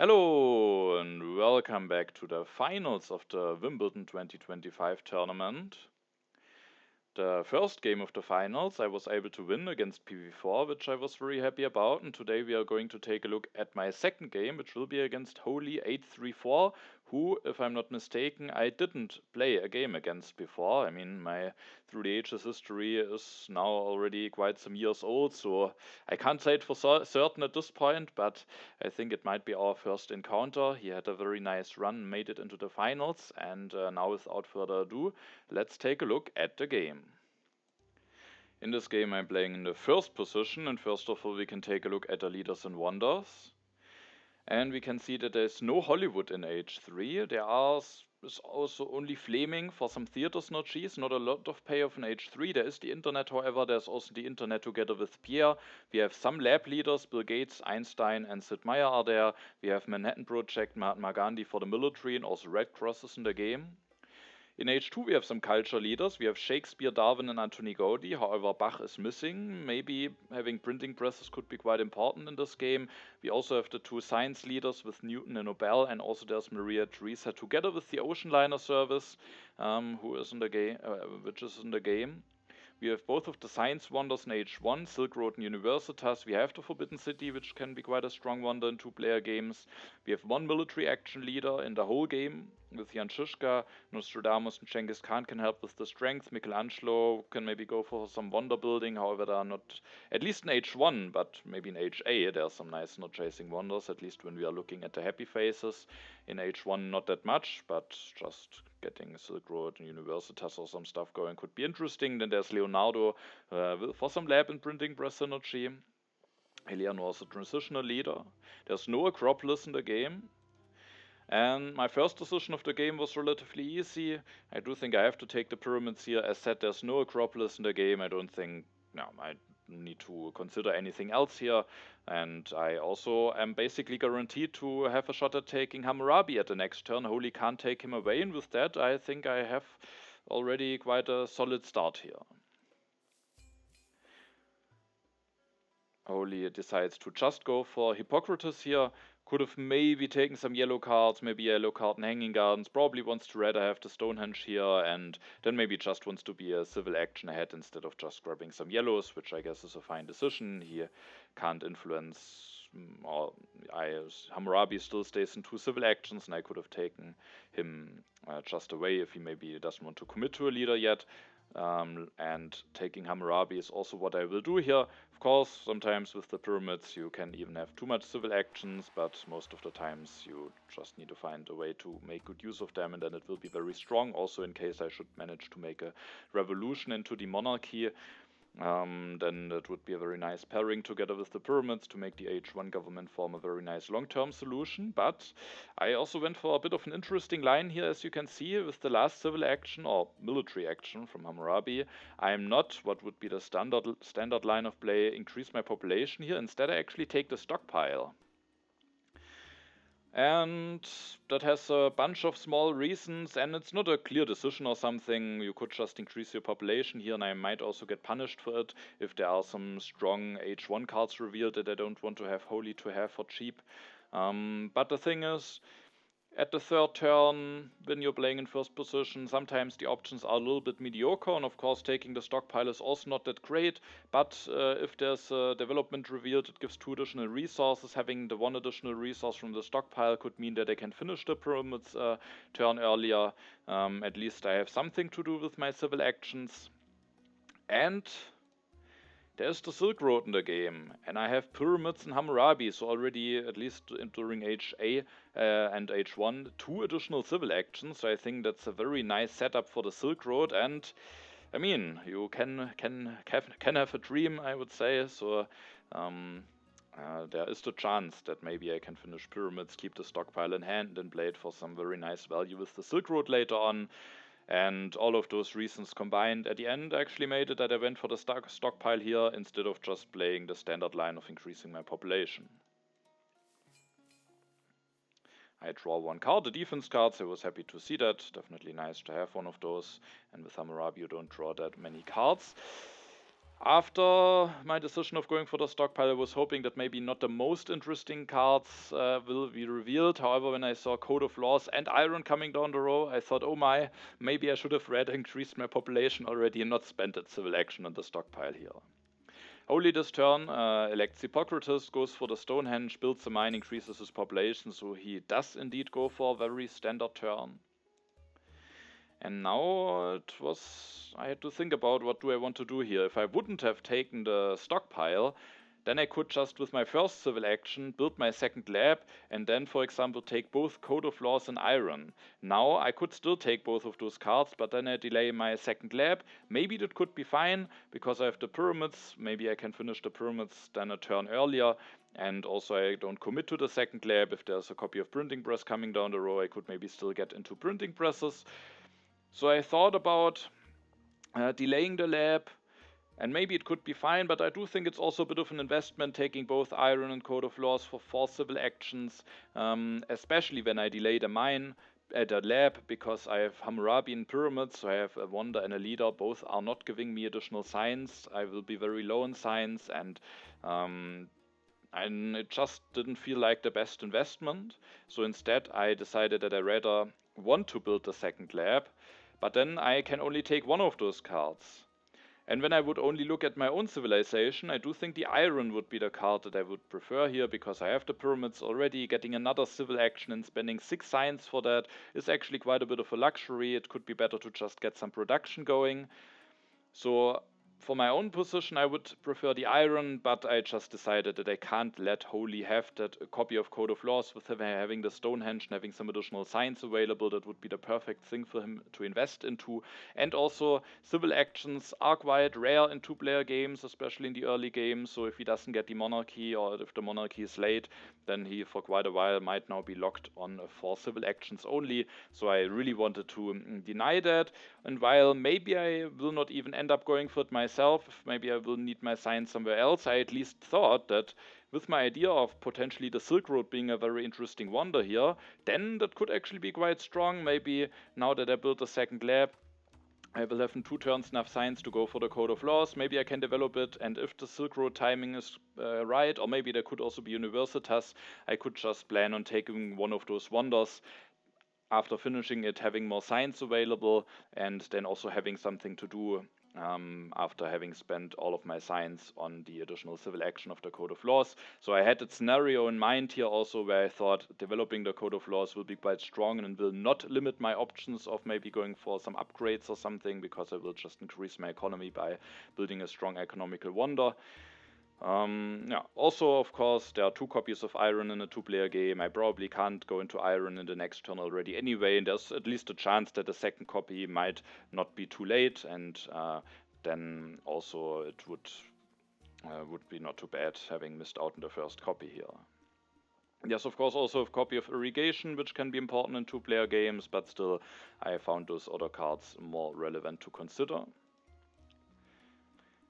Hello and welcome back to the finals of the Wimbledon 2025 tournament. The first game of the finals I was able to win against PV4, which I was very happy about, and today we are going to take a look at my second game, which will be against Holy 834, who, if I'm not mistaken, I didn't play a game against before. I mean, my Through the Ages history is now already quite some years old, so I can't say it for certain at this point, but I think it might be our first encounter. He had a very nice run, made it into the finals, and now without further ado, let's take a look at the game. In this game I'm playing in the first position, and first of all we can take a look at the leaders and wonders. And we can see that there's no Hollywood in H3. Is also only Fleming for some theater synergies, not a lot of payoff in H3. There is the internet, however, there's also the internet together with Pierre. We have some lab leaders, Bill Gates, Einstein and Sid Meier are there. We have Manhattan Project, Mahatma Gandhi for the military, and also Red Crosses in the game. In H2 we have some culture leaders. We have Shakespeare, Darwin and Anthony Gaudi. However, Bach is missing. Maybe having printing presses could be quite important in this game. We also have the two science leaders with Newton and Nobel, and also there's Maria Theresa together with the Ocean Liner Service, who is in the game, which is in the game. We have both of the science wonders in H1, Silk Road and Universitas. We have the Forbidden City, which can be quite a strong wonder in two-player games. We have one military action leader in the whole game with Jan Žižka. Nostradamus and Genghis Khan can help with the strength. Michelangelo can maybe go for some wonder building. However, there are not, at least in H1, but maybe in HA, there are some nice not chasing wonders, at least when we are looking at the happy faces. In H1, not that much, but just getting Silk Road and Universitas or some stuff going could be interesting. Then there's Leonardo for some lab and printing press synergy. Eleanor is a transitional leader. There's no Acropolis in the game. And my first decision of the game was relatively easy. I do think I have to take the pyramids here. As said, there's no Acropolis in the game. I don't think, no, I need to consider anything else here. And I also am basically guaranteed to have a shot at taking Hammurabi at the next turn. Holy can't take him away, and with that I think I have already quite a solid start here. Holy decides to just go for Hippocrates here. Could have maybe taken some yellow cards, maybe a yellow card in Hanging Gardens. Probably wants to rather have the Stonehenge here, and then maybe just wants to be a civil action ahead instead of just grabbing some yellows, which I guess is a fine decision. He can't influence, Hammurabi still stays in two civil actions, and I could have taken him just away if he maybe doesn't want to commit to a leader yet. And taking Hammurabi is also what I will do here. Of course, sometimes with the pyramids you can even have too much civil actions, but most of the times you just need to find a way to make good use of them, and then it will be very strong, also in case I should manage to make a revolution into the monarchy. Then that would be a very nice pairing together with the pyramids to make the H1 government form a very nice long-term solution. But I also went for a bit of an interesting line here, as you can see, with the last civil action or military action from Hammurabi. I am not what would be the standard line of play, increase my population here. Instead, I actually take the stockpile. And that has a bunch of small reasons, and it's not a clear decision or something. You could just increase your population here, and I might also get punished for it if there are some strong H1 cards revealed that I don't want to have Holy to have for cheap. But the thing is, at the third turn, when you're playing in first position, sometimes the options are a little bit mediocre, and of course taking the stockpile is also not that great, but if there's a development revealed, it gives 2 additional resources. Having the 1 additional resource from the stockpile could mean that I can finish the pyramids turn earlier. At least I have something to do with my civil actions. And there's the Silk Road in the game, and I have pyramids and Hammurabi, so already, at least during HA and H1, 2 additional civil actions. So I think that's a very nice setup for the Silk Road, and I mean, you can have a dream, I would say. So there is the chance that maybe I can finish pyramids, keep the stockpile in hand, and play it for some very nice value with the Silk Road later on. And all of those reasons combined at the end actually made it that I went for the stockpile here instead of just playing the standard line of increasing my population. I draw 1 card, the defense cards. I was happy to see that. Definitely nice to have one of those. And with Hammurabi you don't draw that many cards. After my decision of going for the stockpile, I was hoping that maybe not the most interesting cards will be revealed. However, when I saw Code of Laws and Iron coming down the row, I thought, oh my, maybe I should have rather increased my population already and not spent that civil action on the stockpile here. Holy this turn elects Hippocrates, goes for the Stonehenge, builds a mine, increases his population, so he does indeed go for a very standard turn. And now I had to think about what do I want to do here. If I wouldn't have taken the stockpile, then I could just, with my first civil action, build my second lab and then, for example, take both Code of Laws and Iron. Now I could still take both of those cards, but then I delay my second lab. Maybe that could be fine, because I have the pyramids. Maybe I can finish the pyramids then a turn earlier. And also I don't commit to the second lab. If there's a copy of printing press coming down the row, I could maybe still get into printing presses. So I thought about delaying the lab, and maybe it could be fine, but I do think it's also a bit of an investment taking both Iron and Code of Laws for 4 civil actions, especially when I delay the mine at the lab, because I have Hammurabi and Pyramids, so I have a Wonder and a Leader. Both are not giving me additional science. I will be very low in science, and it just didn't feel like the best investment. So instead I decided that I rather want to build the second lab, but then I can only take one of those cards. And when I would only look at my own civilization, I do think the Iron would be the card that I would prefer here, because I have the pyramids already. Getting another civil action and spending 6 science for that is actually quite a bit of a luxury. It could be better to just get some production going. So for my own position, I would prefer the Iron, but I just decided that I can't let Holy have that copy of Code of Laws with him having the Stonehenge and having some additional science available. That would be the perfect thing for him to invest into. And also, civil actions are quite rare in 2-player games, especially in the early game. So if he doesn't get the monarchy, or if the monarchy is late, then he for quite a while might now be locked on 4 civil actions only. So I really wanted to deny that. And while maybe I will not even end up going for it myself, maybe I will need my science somewhere else, I at least thought that with my idea of potentially the Silk Road being a very interesting wonder here, then that could actually be quite strong. Maybe now that I built a second lab, I will have in 2 turns enough science to go for the Code of Laws. Maybe I can develop it, and if the Silk Road timing is right, or maybe there could also be Universitas, I could just plan on taking one of those wonders after finishing it, having more science available, and then also having something to do after having spent all of my science on the additional civil action of the Code of Laws. So I had that scenario in mind here also, where I thought developing the Code of Laws will be quite strong and will not limit my options of maybe going for some upgrades or something, because I will just increase my economy by building a strong economical wonder. Also, of course, there are 2 copies of Iron in a 2-player game. I probably can't go into Iron in the next turn already anyway, and there's at least a chance that the second copy might not be too late, and then also it would be not too bad having missed out on the first copy here. Yes, of course, also a copy of Irrigation, which can be important in 2-player games, but still I found those other cards more relevant to consider.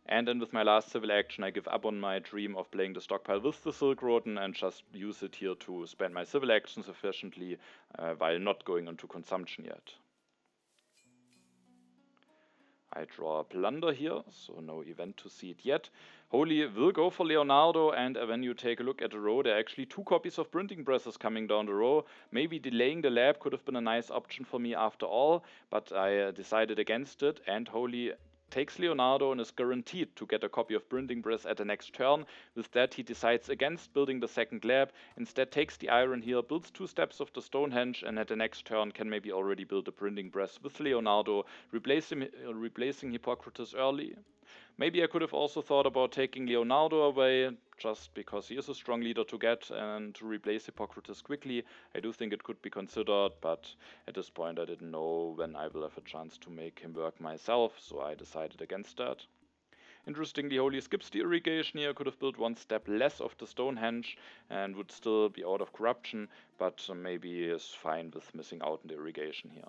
And then with my last civil action, I give up on my dream of playing the stockpile with the Silk Road and just use it here to spend my civil actions efficiently while not going into consumption yet. I draw a Plunder here, so no event to see it yet. Holy will go for Leonardo, and when you take a look at the row, there are actually 2 copies of printing presses coming down the row. Maybe delaying the lab could have been a nice option for me after all, but I decided against it, and Holy takes Leonardo and is guaranteed to get a copy of printing press at the next turn. With that, he decides against building the second lab, instead takes the Iron here, builds 2 steps of the Stonehenge, and at the next turn can maybe already build a printing press with Leonardo, replacing Hippocrates early. Maybe I could have also thought about taking Leonardo away, just because he is a strong leader to get, and to replace Hippocrates quickly. I do think it could be considered, but at this point I didn't know when I will have a chance to make him work myself, so I decided against that. Interestingly, Holy skips the Irrigation here, could have built 1 step less of the Stonehenge and would still be out of corruption, but maybe is fine with missing out on the Irrigation here.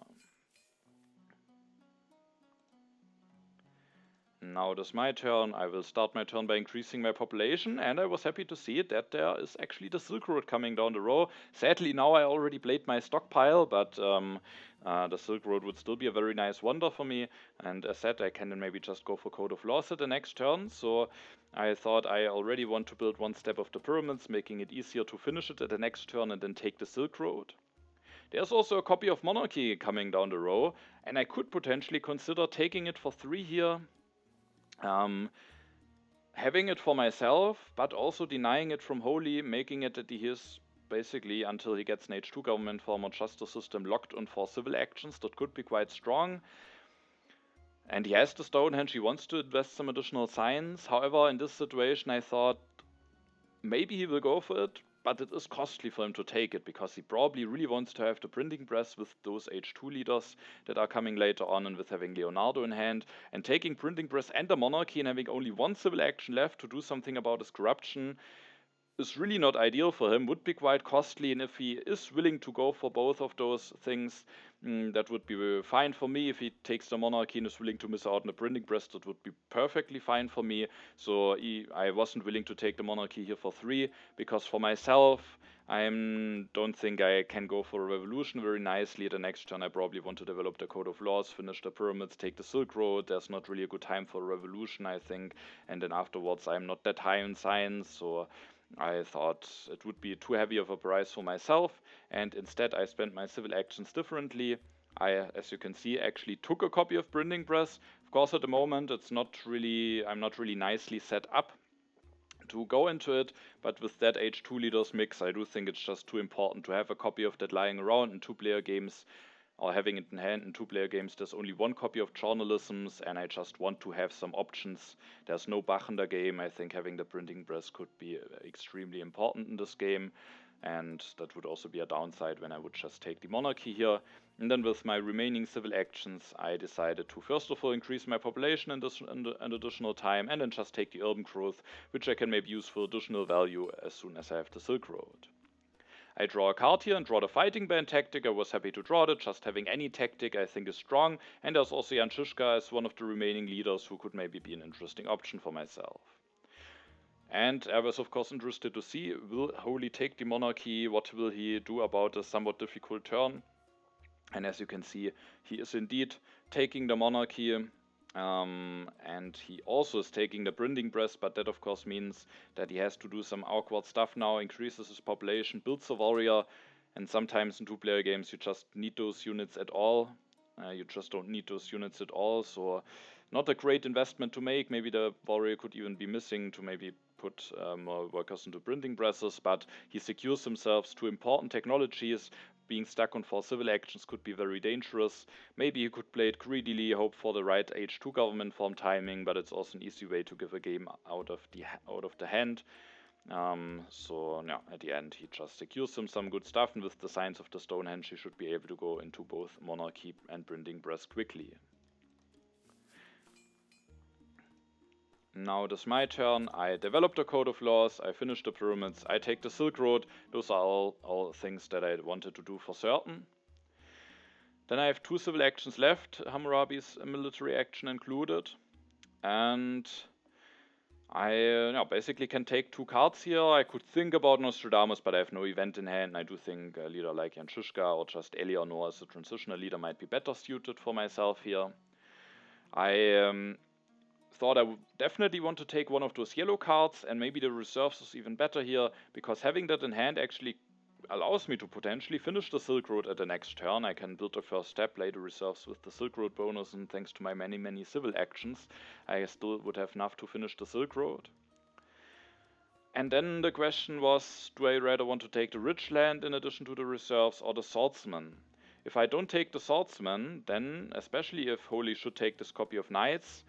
Now it is my turn. I will start my turn by increasing my population, and I was happy to see that there is actually the Silk Road coming down the row. Sadly, now I already played my stockpile, but the Silk Road would still be a very nice wonder for me. And as said, I can then maybe just go for Code of Laws at the next turn. So I thought I already want to build one step of the pyramids, making it easier to finish it at the next turn and then take the Silk Road. There's also a copy of Monarchy coming down the row, and I could potentially consider taking it for 3 here. Having it for myself, but also denying it from Holy, making it that he is basically, until he gets an H2 government form or justice system, locked on 4 civil actions. That could be quite strong. And he has the Stonehenge, he wants to invest some additional science. However, in this situation I thought maybe he will go for it, but it is costly for him to take it, because he probably really wants to have the printing press with those H2 leaders that are coming later on, and with having Leonardo in hand, and taking printing press and the monarchy and having only 1 civil action left to do something about his corruption is really not ideal for him, would be quite costly, and if he is willing to go for both of those things, that would be fine for me. If he takes the monarchy and is willing to miss out on the printing press, that would be perfectly fine for me. So I wasn't willing to take the monarchy here for 3, because for myself, I don't think I can go for a revolution very nicely. The next turn I probably want to develop the Code of Laws, finish the pyramids, take the Silk Road. There's not really a good time for a revolution, I think, and then afterwards I'm not that high in science, so I thought it would be too heavy of a price for myself, and instead I spent my civil actions differently. I, as you can see, actually took a copy of printing press. Of course, at the moment I'm not really nicely set up to go into it, but with that H2 leaders mix, I do think it's just too important to have a copy of that lying around in 2-player games, or having it in hand in 2-player games. There's only 1 copy of journalisms, and I just want to have some options. There's no Bach in the game. I think having the printing press could be extremely important in this game, and that would also be a downside when I would just take the monarchy here. And then with my remaining civil actions, I decided to first of all increase my population in an additional time, and then just take the urban growth, which I can maybe use for additional value as soon as I have the Silk Road. I draw a card here and draw the fighting band tactic. I was happy to draw that. Just having any tactic I think is strong, and there's also Jan Žižka as one of the remaining leaders who could maybe be an interesting option for myself. And I was of course interested to see, will Holy take the monarchy? What will he do about a somewhat difficult turn? And as you can see, he is indeed taking the monarchy. And he also is taking the printing press, but that of course means that he has to do some awkward stuff now, increases his population, builds a warrior, and sometimes in 2-player games you just need those units at all. You just don't need those units at all, so not a great investment to make. Maybe the warrior could even be missing to maybe put more workers into printing presses, but he secures himself to important technologies. Being stuck on 4 civil actions could be very dangerous. Maybe he could play it greedily, hope for the right H2 government form timing, but it's also an easy way to give a game out of the hand. So yeah, at the end he just secures him some good stuff, and with the signs of the Stonehenge he should be able to go into both monarchy and printing press quickly. Now it is my turn. I developed a Code of Laws, I finished the pyramids, I take the Silk Road. Those are all things that I wanted to do for certain. Then I have 2 civil actions left, Hammurabi's military action included. And I basically can take 2 cards here. I could think about Nostradamus, but I have no event in hand. I do think a leader like Jan Žižka or just Eleanor as a transitional leader might be better suited for myself here. I thought I would definitely want to take one of those yellow cards, and maybe the reserves is even better here, because having that in hand actually allows me to potentially finish the Silk Road at the next turn. I can build the first step, play the reserves with the Silk Road bonus, and thanks to my many civil actions, I still would have enough to finish the Silk Road. And then the question was, do I rather want to take the rich land in addition to the reserves, or the swordsman? If I don't take the swordsman, then, especially if Holy should take this copy of knights,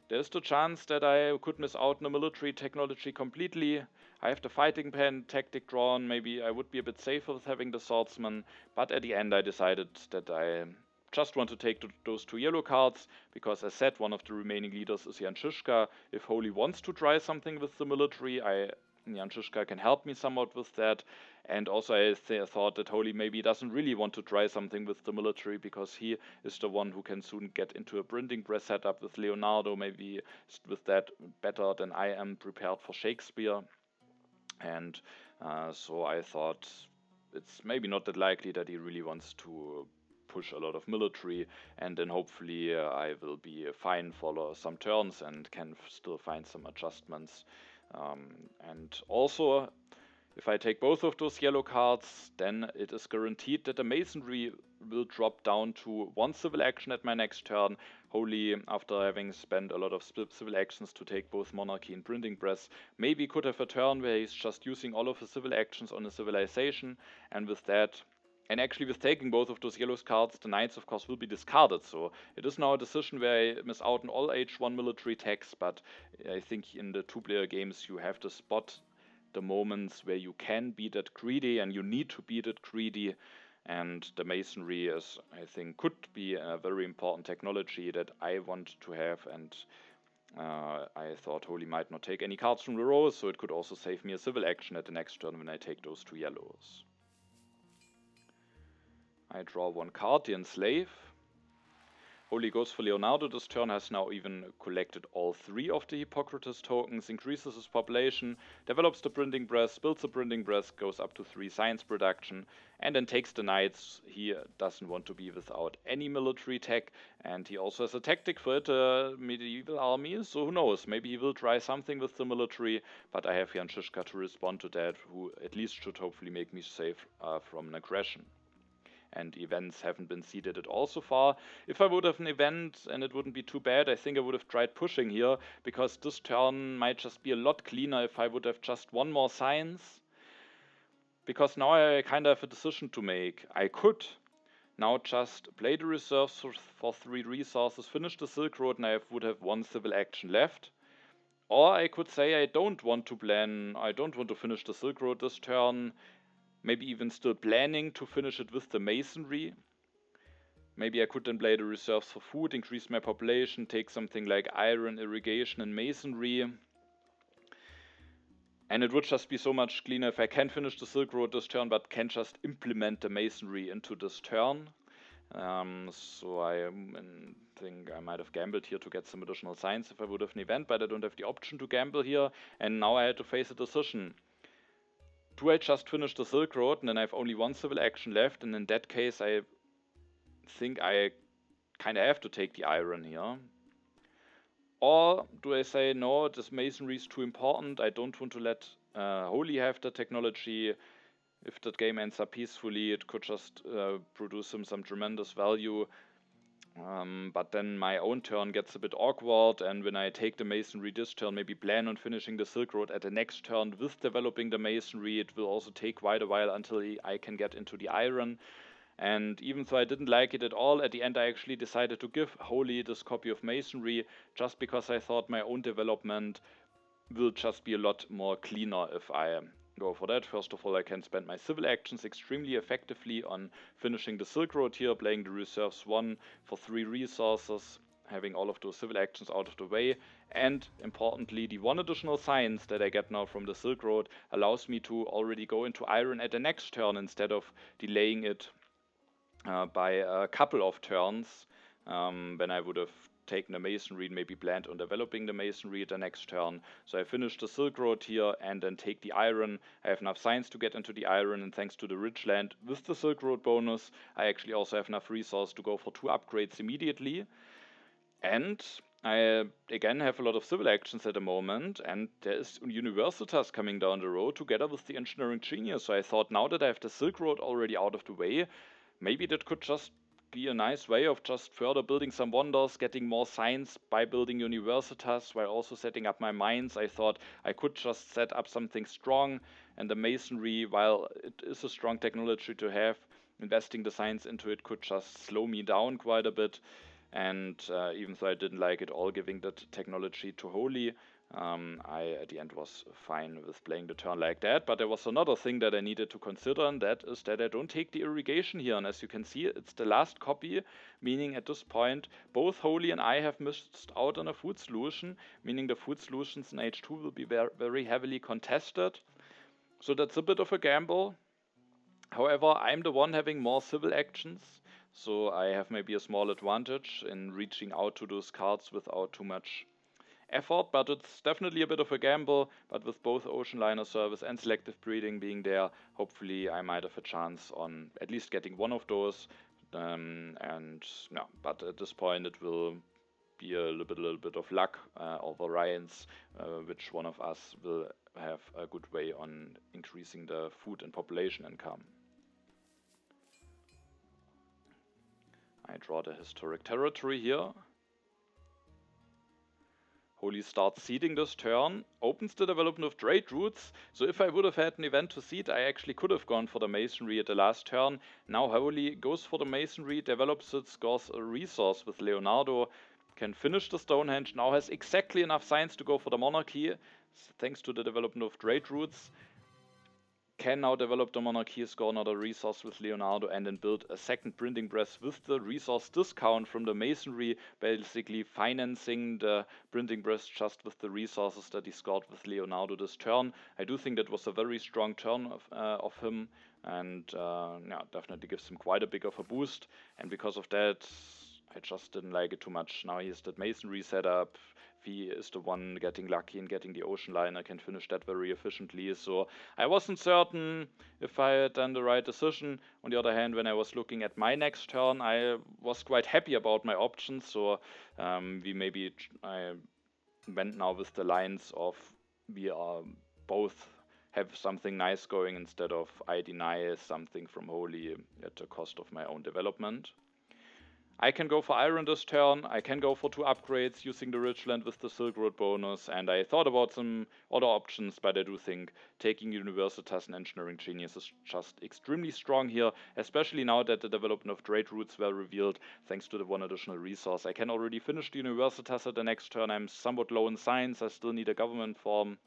there's the chance that I could miss out on the military technology completely. I have the fighting pen tactic drawn, maybe I would be a bit safer with having the swordsman, but at the end I decided that I just want to take those 2 yellow cards, because as said, one of the remaining leaders is Jan Žižka. If Holy wants to try something with the military, I Jan Žižka can help me somewhat with that. And also I thought that Holy maybe doesn't really want to try something with the military, because he is the one who can soon get into a printing press setup with Leonardo, maybe with that better than I am prepared for Shakespeare. And so I thought it's maybe not that likely that he really wants to push a lot of military, and then hopefully I will be fine for some turns and can still find some adjustments. And also, if I take both of those yellow cards, then it is guaranteed that the masonry will drop down to 1 civil action at my next turn. Holy, after having spent a lot of civil actions to take both monarchy and printing press, maybe could have a turn where he's just using all of his civil actions on a civilization, and with that, and actually with taking both of those yellow cards, the knights of course will be discarded, so it is now a decision where I miss out on all H1 military attacks, but I think in the two-player games you have to spot the moments where you can be that greedy and you need to be that greedy, and the masonry is, I think, could be a very important technology that I want to have, and I thought Holy might not take any cards from the row, so it could also save me a civil action at the next turn when I take those 2 yellows. I draw 1 card, the Enslave. Holy goes for Leonardo this turn, has now even collected all 3 of the Hippocrates tokens, increases his population, develops the printing press, builds the printing press, goes up to 3 science production, and then takes the knights. He doesn't want to be without any military tech, and he also has a tactic for it, medieval army, so who knows, maybe he will try something with the military, but I have Jan Žižka to respond to that, who at least should hopefully make me safe from an aggression. And events haven't been seeded at all so far. If I would have an event and it wouldn't be too bad, I think I would have tried pushing here, because this turn might just be a lot cleaner if I would have just 1 more science. Because now I kind of have a decision to make. I could now just play the reserves for 3 resources, finish the Silk Road, and I would have 1 civil action left. Or I could say I don't want to finish the Silk Road this turn, maybe even still planning to finish it with the masonry. Maybe I could then play the reserves for food, increase my population, take something like iron, irrigation, and masonry. And it would just be so much cleaner if I can finish the Silk Road this turn, but can just implement the masonry into this turn. So I think I might have gambled here to get some additional science if I would have an event, but I don't have the option to gamble here, and now I had to face a decision. Do I just finish the Silk Road and then I have only 1 civil action left, and in that case I think I kind of have to take the iron here? Or do I say, no, this masonry is too important, I don't want to let Holy have the technology. If that game ends up peacefully, it could just produce him some tremendous value. But then my own turn gets a bit awkward, and when I take the masonry this turn, maybe plan on finishing the Silk Road at the next turn with developing the masonry. It will also take quite a while until I can get into the iron. And even though I didn't like it at all, at the end I actually decided to give Holy this copy of masonry, just because I thought my own development will just be a lot more cleaner if I go for that. First of all, I can spend my civil actions extremely effectively on finishing the Silk Road here, playing the reserves 1 for 3 resources, having all of those civil actions out of the way, and importantly, the 1 additional science that I get now from the Silk Road allows me to already go into iron at the next turn instead of delaying it by a couple of turns, when I would have taken the masonry and maybe planned on developing the masonry at the next turn. So I finish the Silk Road here and then take the iron. I have enough science to get into the iron, and thanks to the rich land with the Silk Road bonus, I actually also have enough resource to go for 2 upgrades immediately. And I again have a lot of civil actions at the moment, and there is Universitas coming down the road together with the Engineering Genius. So I thought, now that I have the Silk Road already out of the way, maybe that could just be a nice way of just further building some wonders, getting more science by building Universitas while also setting up my mines. I thought I could just set up something strong, and the masonry, while it is a strong technology to have, investing the science into it could just slow me down quite a bit. And even though I didn't like it all giving that technology to Holy, I at the end was fine with playing the turn like that, but there was another thing that I needed to consider, and that is that I don't take the irrigation here. And as you can see, it's the last copy, meaning at this point both Holy and I have missed out on a food solution, meaning the food solutions in H2 will be very heavily contested. So that's a bit of a gamble. However, I'm the one having more civil actions, so I have maybe a small advantage in reaching out to those cards without too much effort, but it's definitely a bit of a gamble. But with both Ocean Liner Service and Selective Breeding being there, hopefully I might have a chance on at least getting one of those. But at this point it will be a little bit of luck or variance, which one of us will have a good way on increasing the food and population income. I draw the historic territory here. Holy starts seeding this turn, opens the development of trade routes. So if I would have had an event to seed, I actually could have gone for the masonry at the last turn. Now Holy goes for the masonry, develops it, scores a resource with Leonardo, can finish the Stonehenge, now has exactly enough science to go for the monarchy, thanks to the development of trade routes. Can now develop the monarchy, score another resource with Leonardo, and then build a second printing press with the resource discount from the masonry, basically financing the printing press just with the resources that he scored with Leonardo this turn. I do think that was a very strong turn of him, and definitely gives him quite a big of a boost. And because of that, I just didn't like it too much. Now he has that masonry setup. He is the one getting lucky and getting the ocean liner, can finish that very efficiently. So I wasn't certain if I had done the right decision. On the other hand, when I was looking at my next turn, I was quite happy about my options. So I went now with the lines of we are both have something nice going instead of I deny something from Holy at the cost of my own development. I can go for iron this turn, I can go for 2 upgrades using the Ridgeland with the Silk Road bonus, and I thought about some other options, but I do think taking Universitas and Engineering Genius is just extremely strong here, especially now that the development of trade routes were revealed thanks to the 1 additional resource. I can already finish the Universitas at the next turn. I'm somewhat low in science, I still need a government form.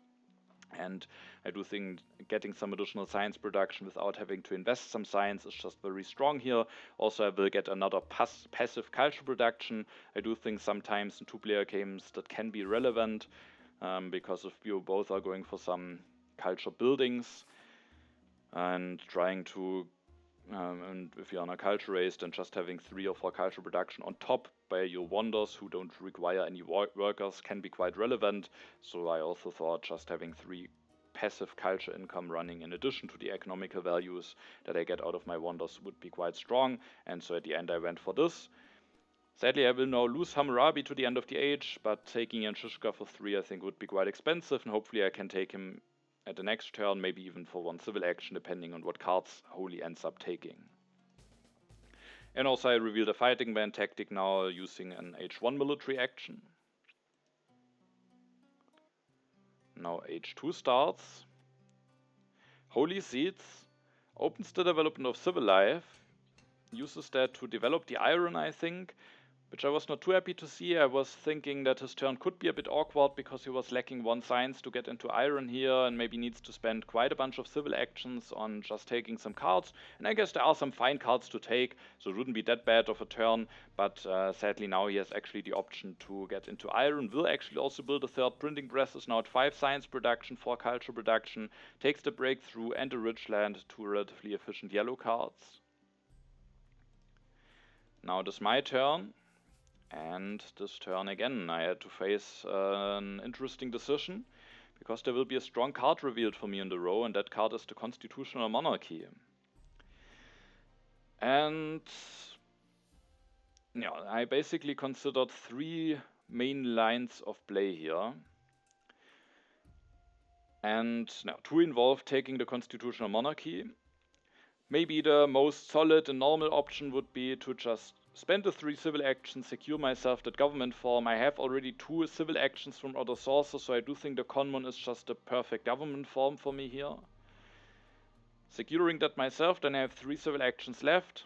And I do think getting some additional science production without having to invest some science is just very strong here. Also, I will get another passive culture production. I do think sometimes in 2-player games that can be relevant because if you both are going for some culture buildings and trying to and if you're on a culture race, then just having 3 or 4 culture production on top by your wonders who don't require any workers can be quite relevant. So I also thought just having 3 passive culture income running in addition to the economical values that I get out of my wonders would be quite strong. And so at the end I went for this. Sadly, I will now lose Hammurabi to the end of the age, but taking Jan Žižka for 3 I think would be quite expensive, and hopefully I can take him at the next turn, maybe even for 1 civil action, depending on what cards Holy ends up taking. And also I revealed a fighting band tactic now using an H1 military action. Now H2 starts. Holy seeds, opens the development of civil life, uses that to develop the iron, I think, which I was not too happy to see. I was thinking that his turn could be a bit awkward because he was lacking 1 science to get into iron here and maybe needs to spend quite a bunch of civil actions on just taking some cards. And I guess there are some fine cards to take, so it wouldn't be that bad of a turn. But sadly now he has actually the option to get into iron, will actually also build a 3rd printing press, is now at 5 science production, 4 culture production, takes the breakthrough and a Ridgeland, 2 relatively efficient yellow cards. Now it is my turn. And this turn again I had to face an interesting decision, because there will be a strong card revealed for me in the row, and that card is the Constitutional Monarchy. And yeah, I basically considered 3 main lines of play here. And now 2 involve taking the Constitutional Monarchy. Maybe the most solid and normal option would be to just spend the 3 civil actions, secure myself that government form. I have already 2 civil actions from other sources, so I do think the Conmon is just the perfect government form for me here. Securing that myself, then I have 3 civil actions left.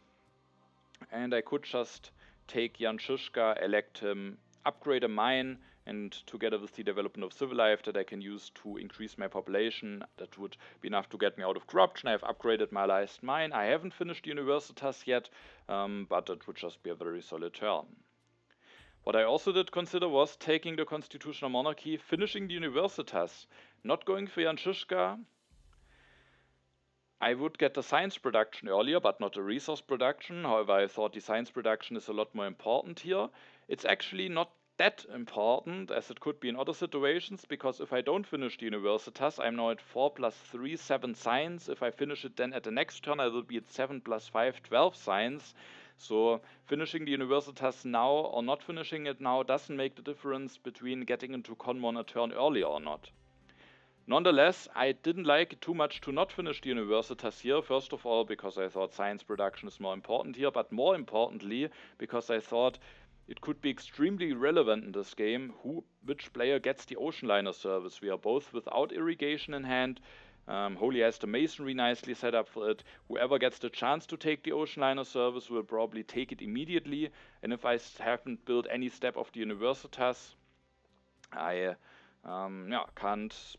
And I could just take Jan Žižka, elect him, upgrade a mine, and together with the development of civil life that I can use to increase my population, that would be enough to get me out of corruption. I've upgraded my last mine. I haven't finished Universitas yet, but that would just be a very solid turn. What I also did consider was taking the constitutional monarchy, finishing the Universitas, not going for Jan Žižka. I would get the science production earlier, but not the resource production. However, I thought the science production is a lot more important here. It's actually not that important as it could be in other situations, because if I don't finish the Universitas, I'm now at 4 plus 3, 7 science. If I finish it then at the next turn, I will be at 7 plus 5, 12 science. So finishing the Universitas now or not finishing it now doesn't make the difference between getting into Conmon a turn earlier or not. Nonetheless, I didn't like it too much to not finish the Universitas here, first of all because I thought science production is more important here, but more importantly because I thought it could be extremely relevant in this game which player gets the ocean liner service. We are both without irrigation in hand. Holy has the masonry nicely set up for it. Whoever gets the chance to take the ocean liner service will probably take it immediately, and if I haven't built any step of the Universitas, I can't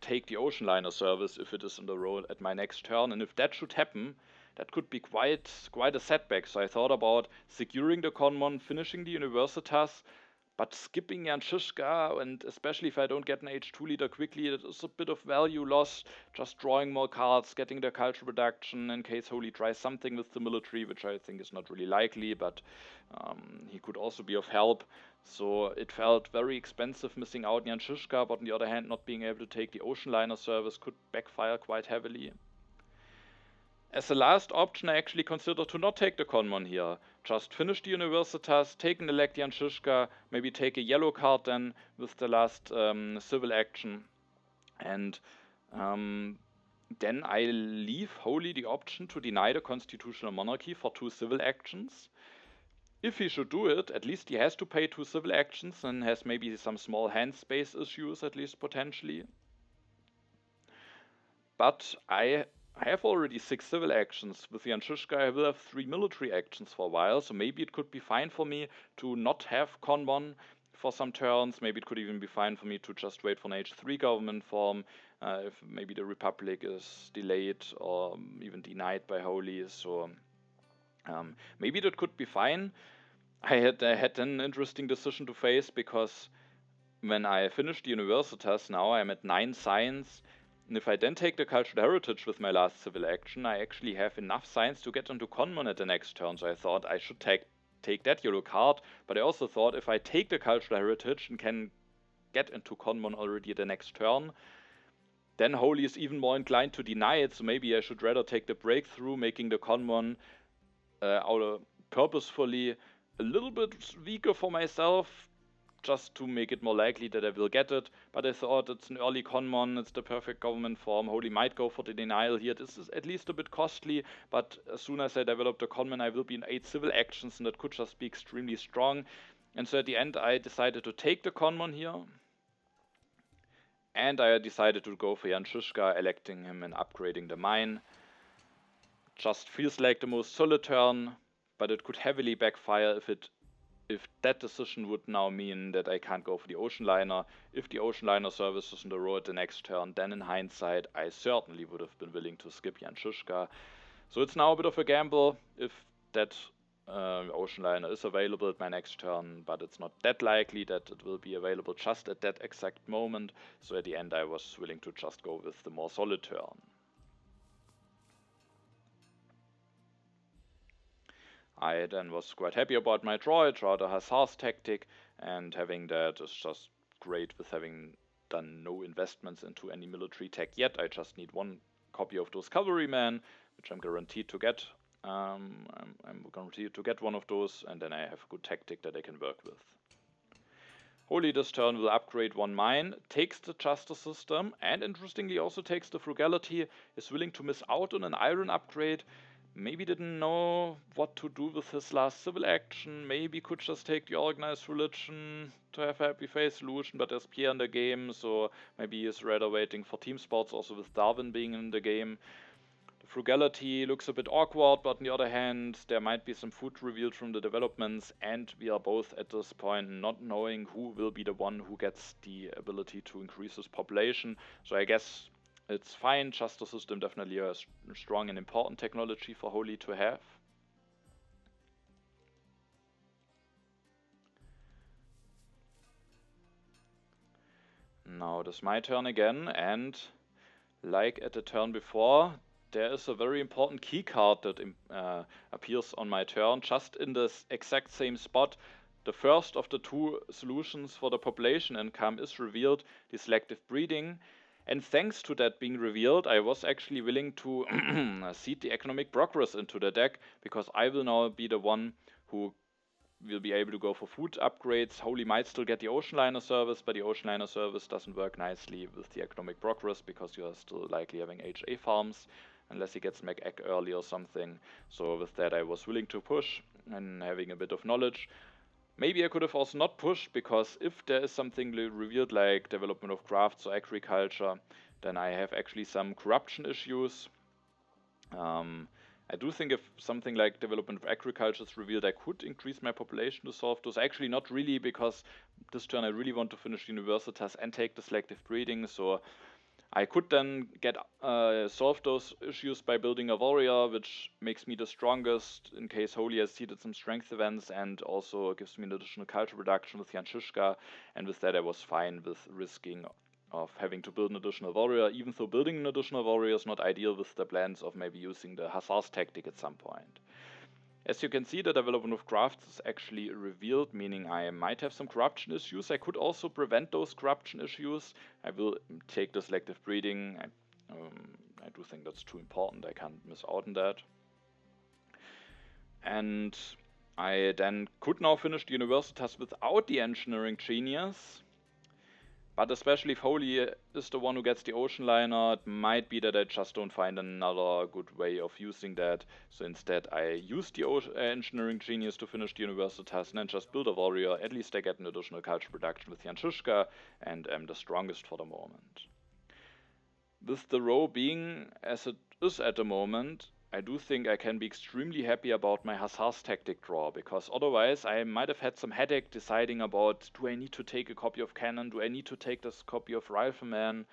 take the ocean liner service if it is on the road at my next turn, and if that should happen, that could be quite a setback. So I thought about securing the Conmon, finishing the Universitas, but skipping Jan Žižka, and especially if I don't get an H2 leader quickly, that is a bit of value loss, just drawing more cards, getting the cultural production in case Holy tries something with the military, which I think is not really likely, but he could also be of help. So it felt very expensive missing out Jan Žižka, but on the other hand, not being able to take the ocean liner service could backfire quite heavily. As a last option, I actually considered to not take the Conmon here. Just finish the Universitas, take an elect Jan Žižka, maybe take a yellow card then with the last civil action. And then I leave Holy the option to deny the constitutional monarchy for 2 civil actions. If he should do it, at least he has to pay 2 civil actions and has maybe some small hand space issues, at least potentially. But I have already 6 civil actions. With Jan Žižka I will have 3 military actions for a while, so maybe it could be fine for me to not have Conmon for some turns. Maybe it could even be fine for me to just wait for an H3 government form, if maybe the Republic is delayed or even denied by Holy. So maybe that could be fine. I had an interesting decision to face, because when I finished the Universitas now I'm at 9 science, and if I then take the cultural heritage with my last civil action, I actually have enough science to get into Conmon at the next turn. So I thought I should take that yellow card, but I also thought if I take the cultural heritage and can get into Conmon already at the next turn, then Holy is even more inclined to deny it, so maybe I should rather take the breakthrough, making the Conmon purposefully a little bit weaker for myself, just to make it more likely that I will get it. But I thought it's an early Conmon, it's the perfect government form. Holy might go for the denial here. This is at least a bit costly, but as soon as I develop the Conmon, I will be in 8 civil actions, and that could just be extremely strong. And so at the end, I decided to take the Conmon here. And I decided to go for Jan Žižka, electing him and upgrading the mine. Just feels like the most solid turn, but it could heavily backfire if that decision would now mean that I can't go for the ocean liner. If the ocean liner service is on the road the next turn, then in hindsight I certainly would have been willing to skip Jan Žižka. So it's now a bit of a gamble if that ocean liner is available at my next turn, but it's not that likely that it will be available just at that exact moment. So at the end I was willing to just go with the more solid turn. I then was quite happy about my draw. I draw the Hussars tactic, and having that is just great with having done no investments into any military tech yet. I just need 1 copy of those cavalrymen, which I'm guaranteed to get. I'm guaranteed to get 1 of those, and then I have a good tactic that I can work with. Holy this turn will upgrade 1 mine, takes the justice system, and interestingly also takes the frugality, is willing to miss out on an iron upgrade. Maybe didn't know what to do with his last civil action, maybe could just take the organized religion to have a happy face solution, but there's Pierre in the game, so maybe he is rather waiting for team sports, also with Darwin being in the game. The frugality looks a bit awkward, but on the other hand, there might be some food revealed from the developments, and we are both at this point not knowing who will be the one who gets the ability to increase his population. So I guess it's fine. Justice system definitely a strong and important technology for Holy to have. Now it is my turn again, and like at the turn before, there is a very important key card that appears on my turn, just in this exact same spot. The first of the two solutions for the population income is revealed, the selective breeding. And thanks to that being revealed, I was actually willing to seed the economic progress into the deck, because I will now be the one who will be able to go for food upgrades. Holy might still get the ocean liner service, but the ocean liner service doesn't work nicely with the economic progress, because you are still likely having HA farms, unless he gets Mech Egg early or something. So with that I was willing to push, and having a bit of knowledge. Maybe I could have also not pushed, because if there is something revealed like development of crafts or agriculture, then I have actually some corruption issues. I do think if something like development of agriculture is revealed, I could increase my population to solve those. Actually not really, because this turn I really want to finish Universitas and take the selective breeding, so I could then get solve those issues by building a warrior, which makes me the strongest in case Holy has seeded some strength events, and also gives me an additional culture reduction with Jan Shishka, and with that I was fine with risking of having to build an additional warrior, even though building an additional warrior is not ideal with the plans of maybe using the Hussars tactic at some point. As you can see, the development of crafts is actually revealed, meaning I might have some corruption issues. I could also prevent those corruption issues. I will take the selective breeding. I do think that's too important. I can't miss out on that. And I then could now finish the Universitas without the engineering genius. But especially if Holy is the one who gets the ocean liner, it might be that I just don't find another good way of using that. So instead I use the engineering genius to finish the Universitas, and then just build a warrior. At least I get an additional culture production with Jan Shishka, and am the strongest for the moment. With the row being as it is at the moment, I do think I can be extremely happy about my Hussars tactic draw, because otherwise I might have had some headache deciding about, do I need to take a copy of Cannon, do I need to take this copy of Rifleman?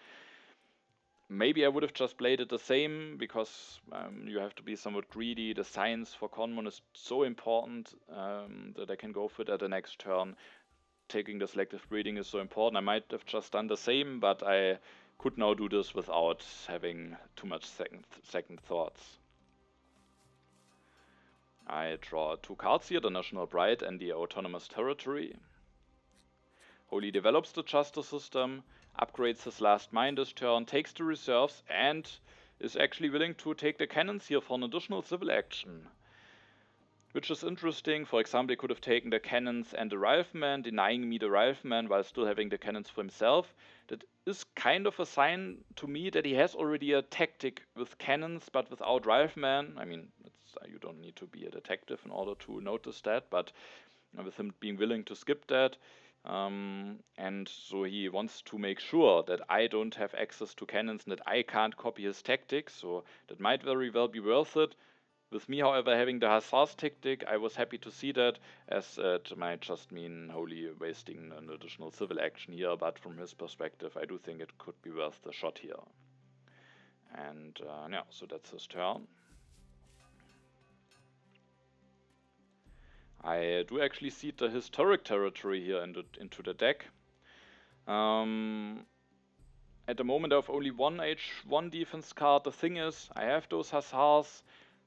Maybe I would have just played it the same, because you have to be somewhat greedy. The science for Conmon is so important that I can go for it at the next turn. Taking the selective breeding is so important. I might have just done the same, but I could now do this without having too much second thoughts. I draw two cards here, the National Pride and the Autonomous Territory. Holy develops the Justice system, upgrades his last mine this turn, takes the reserves, and is actually willing to take the cannons here for an additional civil action. Which is interesting. For example, he could have taken the cannons and the Rifleman, denying me the Rifleman while still having the cannons for himself. That is kind of a sign to me that he has already a tactic with cannons, but without Rifleman. I mean, you don't need to be a detective in order to notice that, but with him being willing to skip that. And so he wants to make sure that I don't have access to cannons and that I can't copy his tactics, so that might very well be worth it. With me, however, having the Hussars tactic, I was happy to see that, as it might just mean Holy wasting an additional civil action here, but from his perspective, I do think it could be worth the shot here. And yeah, so that's his turn. I do actually seed the historic territory here into the deck. At the moment I have only one H1 defense card. The thing is, I have those Hussars.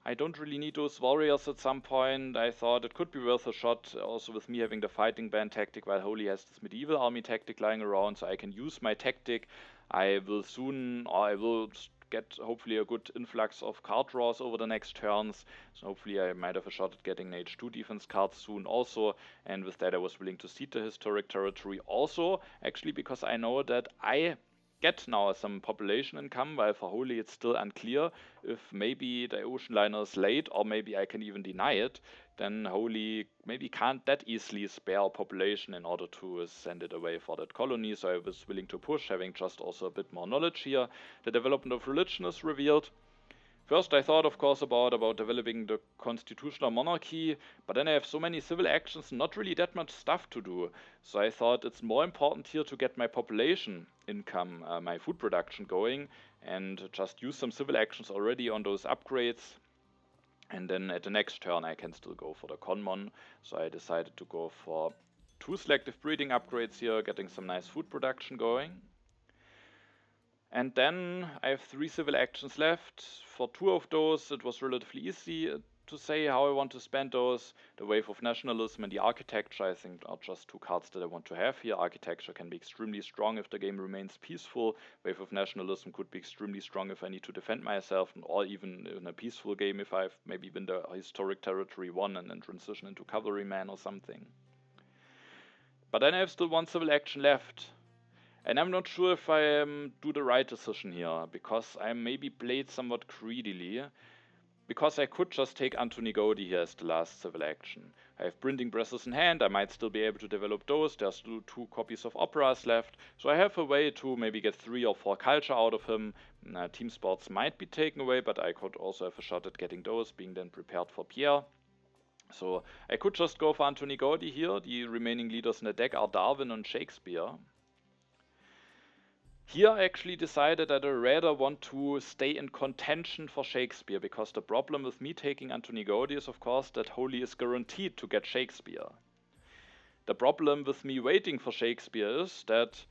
I don't really need those warriors at some point. I thought it could be worth a shot, also with me having the fighting band tactic, while Holy has this medieval army tactic lying around, so I can use my tactic. I will get hopefully a good influx of card draws over the next turns, so hopefully I might have a shot at getting an H2 defense card soon also, and with that I was willing to cede the historic territory also, actually because I know that I get now some population income, while for Holy it's still unclear if maybe the ocean liner is late, or maybe I can even deny it. Then Holy maybe can't that easily spare population in order to send it away for that colony, so I was willing to push, having just also a bit more knowledge here. The development of religion is revealed. First I thought of course about developing the constitutional monarchy, but then I have so many civil actions and not really that much stuff to do. So I thought it's more important here to get my population income, my food production going, and just use some civil actions already on those upgrades. And then at the next turn I can still go for the Conmon. So I decided to go for 2 selective breeding upgrades here, getting some nice food production going. And then I have 3 civil actions left. For 2 of those it was relatively easy to say how I want to spend those. The Wave of Nationalism and the Architecture I think are just 2 cards that I want to have here. Architecture can be extremely strong if the game remains peaceful. Wave of Nationalism could be extremely strong if I need to defend myself, or even in a peaceful game if I've maybe win the Historic Territory 1 and then transition into Cavalryman or something. But then I have still 1 civil action left. And I'm not sure if I do the right decision here, because I maybe played somewhat greedily, because I could just take Anthony Gaudi here as the last civil action. I have printing presses in hand, I might still be able to develop those, there's still 2 copies of operas left, so I have a way to maybe get 3 or 4 culture out of him. Team sports might be taken away, but I could also have a shot at getting those, being then prepared for Pierre. So I could just go for Anthony Gaudi here. The remaining leaders in the deck are Darwin and Shakespeare. Here I actually decided that I rather want to stay in contention for Shakespeare, because the problem with me taking Anthony Gaudi is of course that Holy is guaranteed to get Shakespeare. The problem with me waiting for Shakespeare is that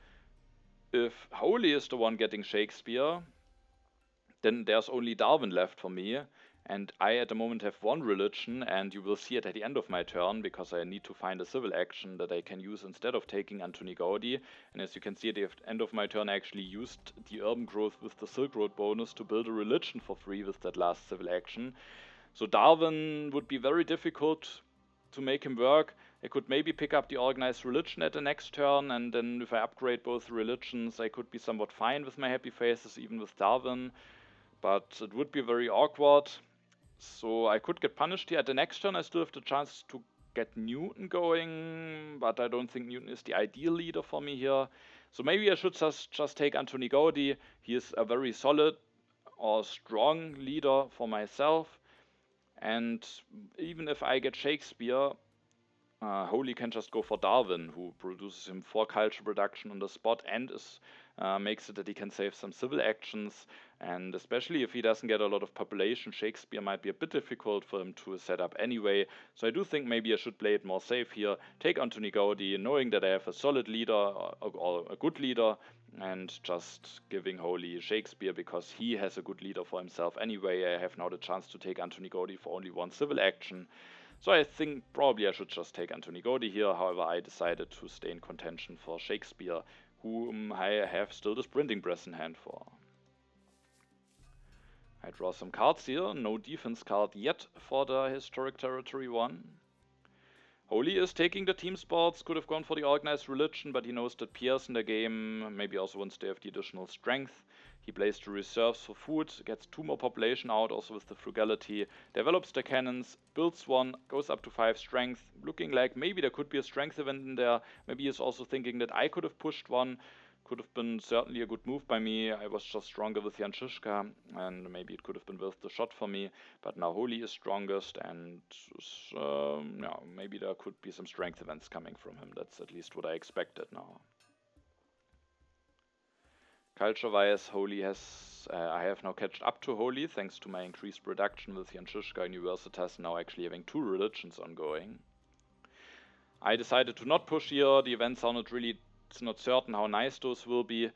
if Holy is the one getting Shakespeare, then there's only Darwin left for me, and I at the moment have 1 religion, and you will see it at the end of my turn, because I need to find a civil action that I can use instead of taking Anthony Gaudi. And as you can see at the end of my turn I actually used the urban growth with the Silk Road bonus to build a religion for free with that last civil action. So Darwin would be very difficult to make him work. I could maybe pick up the organized religion at the next turn, and then if I upgrade both religions I could be somewhat fine with my happy faces, even with Darwin. But it would be very awkward. So I could get punished here. At the next turn I still have the chance to get Newton going, but I don't think Newton is the ideal leader for me here. So maybe I should just take Anthony Gaudi. He is a very solid or strong leader for myself. And even if I get Shakespeare, Holy can just go for Darwin, who produces him 4 culture production on the spot and makes it that he can save some civil actions. And especially if he doesn't get a lot of population, Shakespeare might be a bit difficult for him to set up anyway. So I do think maybe I should play it more safe here. Take Anthony Gaudi, knowing that I have a solid leader or a good leader, and just giving Holy Shakespeare because he has a good leader for himself anyway. I have now the chance to take Anthony Gaudi for only 1 civil action. So I think probably I should just take Anthony Gaudi here. However, I decided to stay in contention for Shakespeare, whom I have still this printing press in hand for. I draw some cards here. No defense card yet for the Historic Territory 1. Holy is taking the team sports, could have gone for the organized religion, but he knows that Pierre's in the game, maybe also wants to have the additional strength. He plays the reserves for food, gets 2 more population out, also with the frugality, develops the cannons, builds 1, goes up to 5 strength, looking like maybe there could be a strength event in there. Maybe he's also thinking that I could have pushed 1, could have been certainly a good move by me. I was just stronger with Jan Žižka, and maybe it could have been worth the shot for me. But now Holy is strongest, and yeah, maybe there could be some strength events coming from him. That's at least what I expected now. Culture-wise, Holy has... I have now catched up to Holy, thanks to my increased production with Jan Žižka Universitas now actually having 2 religions ongoing. I decided to not push here. The events are not really... It's not certain how nice those will be.